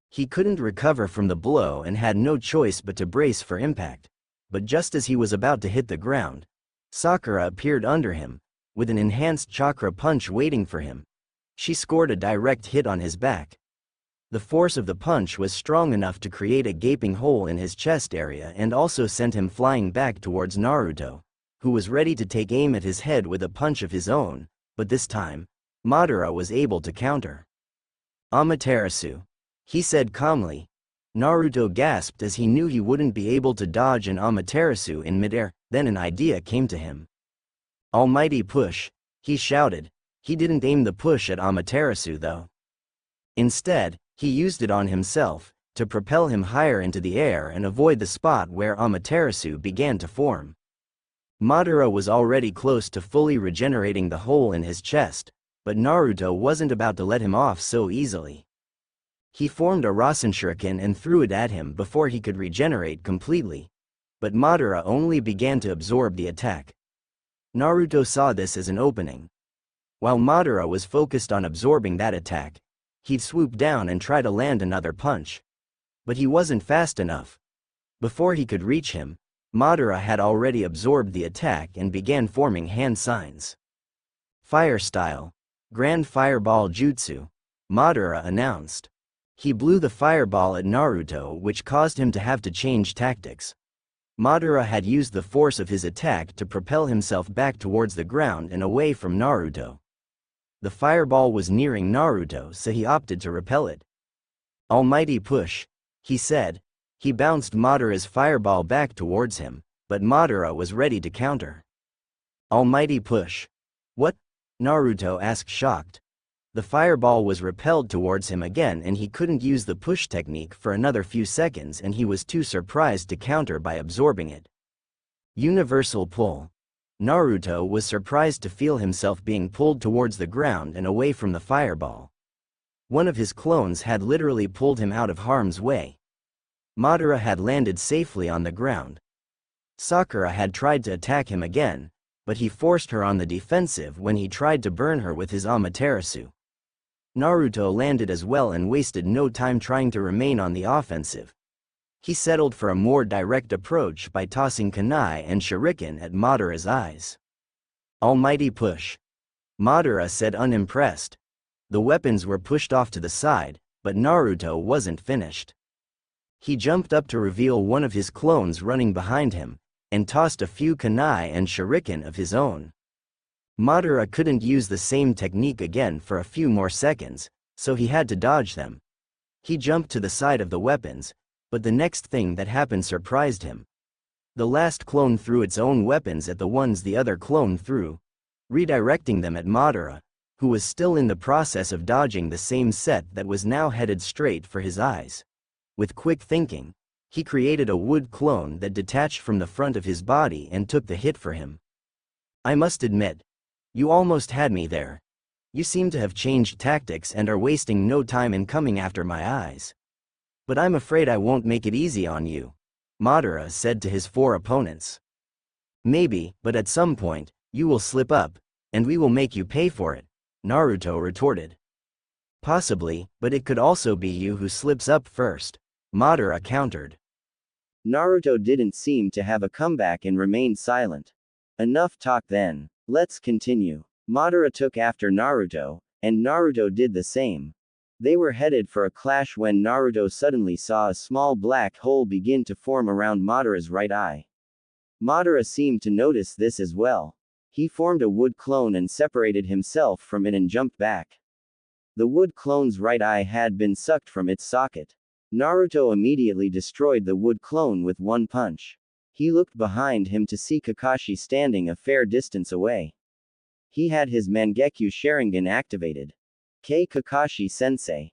He couldn't recover from the blow and had no choice but to brace for impact. But just as he was about to hit the ground, Sakura appeared under him, with an enhanced chakra punch waiting for him. She scored a direct hit on his back. The force of the punch was strong enough to create a gaping hole in his chest area and also sent him flying back towards Naruto, who was ready to take aim at his head with a punch of his own. But this time, Madara was able to counter. Amaterasu, he said calmly. Naruto gasped as he knew he wouldn't be able to dodge an Amaterasu in midair. Then an idea came to him. Almighty push, he shouted. He didn't aim the push at Amaterasu though. Instead, he used it on himself, to propel him higher into the air and avoid the spot where Amaterasu began to form. Madara was already close to fully regenerating the hole in his chest, but Naruto wasn't about to let him off so easily. He formed a Rasen Shuriken and threw it at him before he could regenerate completely. But Madara only began to absorb the attack. Naruto saw this as an opening. While Madara was focused on absorbing that attack, he'd swoop down and try to land another punch. But he wasn't fast enough. Before he could reach him, Madara had already absorbed the attack and began forming hand signs. Fire style. Grand Fireball Jutsu, Madara announced. He blew the fireball at Naruto, which caused him to have to change tactics. Madara had used the force of his attack to propel himself back towards the ground and away from Naruto. The fireball was nearing Naruto, so he opted to repel it. Almighty push, he said. He bounced Madara's fireball back towards him, but Madara was ready to counter. Almighty push. What? Naruto asked shocked. The fireball was repelled towards him again and he couldn't use the push technique for another few seconds and he was too surprised to counter by absorbing it. Universal pull. Naruto was surprised to feel himself being pulled towards the ground and away from the fireball. One of his clones had literally pulled him out of harm's way. Madara had landed safely on the ground. Sakura had tried to attack him again, but he forced her on the defensive when he tried to burn her with his Amaterasu. Naruto landed as well and wasted no time trying to remain on the offensive. He settled for a more direct approach by tossing kunai and shuriken at Madara's eyes. Almighty push. Madara said unimpressed. The weapons were pushed off to the side, but Naruto wasn't finished. He jumped up to reveal one of his clones running behind him, and tossed a few kunai and shuriken of his own. Madara couldn't use the same technique again for a few more seconds, so he had to dodge them. He jumped to the side of the weapons, but the next thing that happened surprised him. The last clone threw its own weapons at the ones the other clone threw, redirecting them at Madara, who was still in the process of dodging the same set that was now headed straight for his eyes. With quick thinking, he created a wood clone that detached from the front of his body and took the hit for him. I must admit, you almost had me there. You seem to have changed tactics and are wasting no time in coming after my eyes. But I'm afraid I won't make it easy on you, Madara said to his 4 opponents. Maybe, but at some point, you will slip up, and we will make you pay for it, Naruto retorted. Possibly, but it could also be you who slips up first, Madara countered. Naruto didn't seem to have a comeback and remained silent. Enough talk then. Let's continue. Madara took after Naruto, And Naruto did the same. They were headed for a clash when Naruto suddenly saw a small black hole begin to form around Madara's right eye. Madara seemed to notice this as well. He formed a wood clone and separated himself from it and jumped back. The wood clone's right eye had been sucked from its socket. Naruto immediately destroyed the wood clone with one punch. He looked behind him to see Kakashi standing a fair distance away. He had his Mangekyo Sharingan activated. Kakashi-sensei.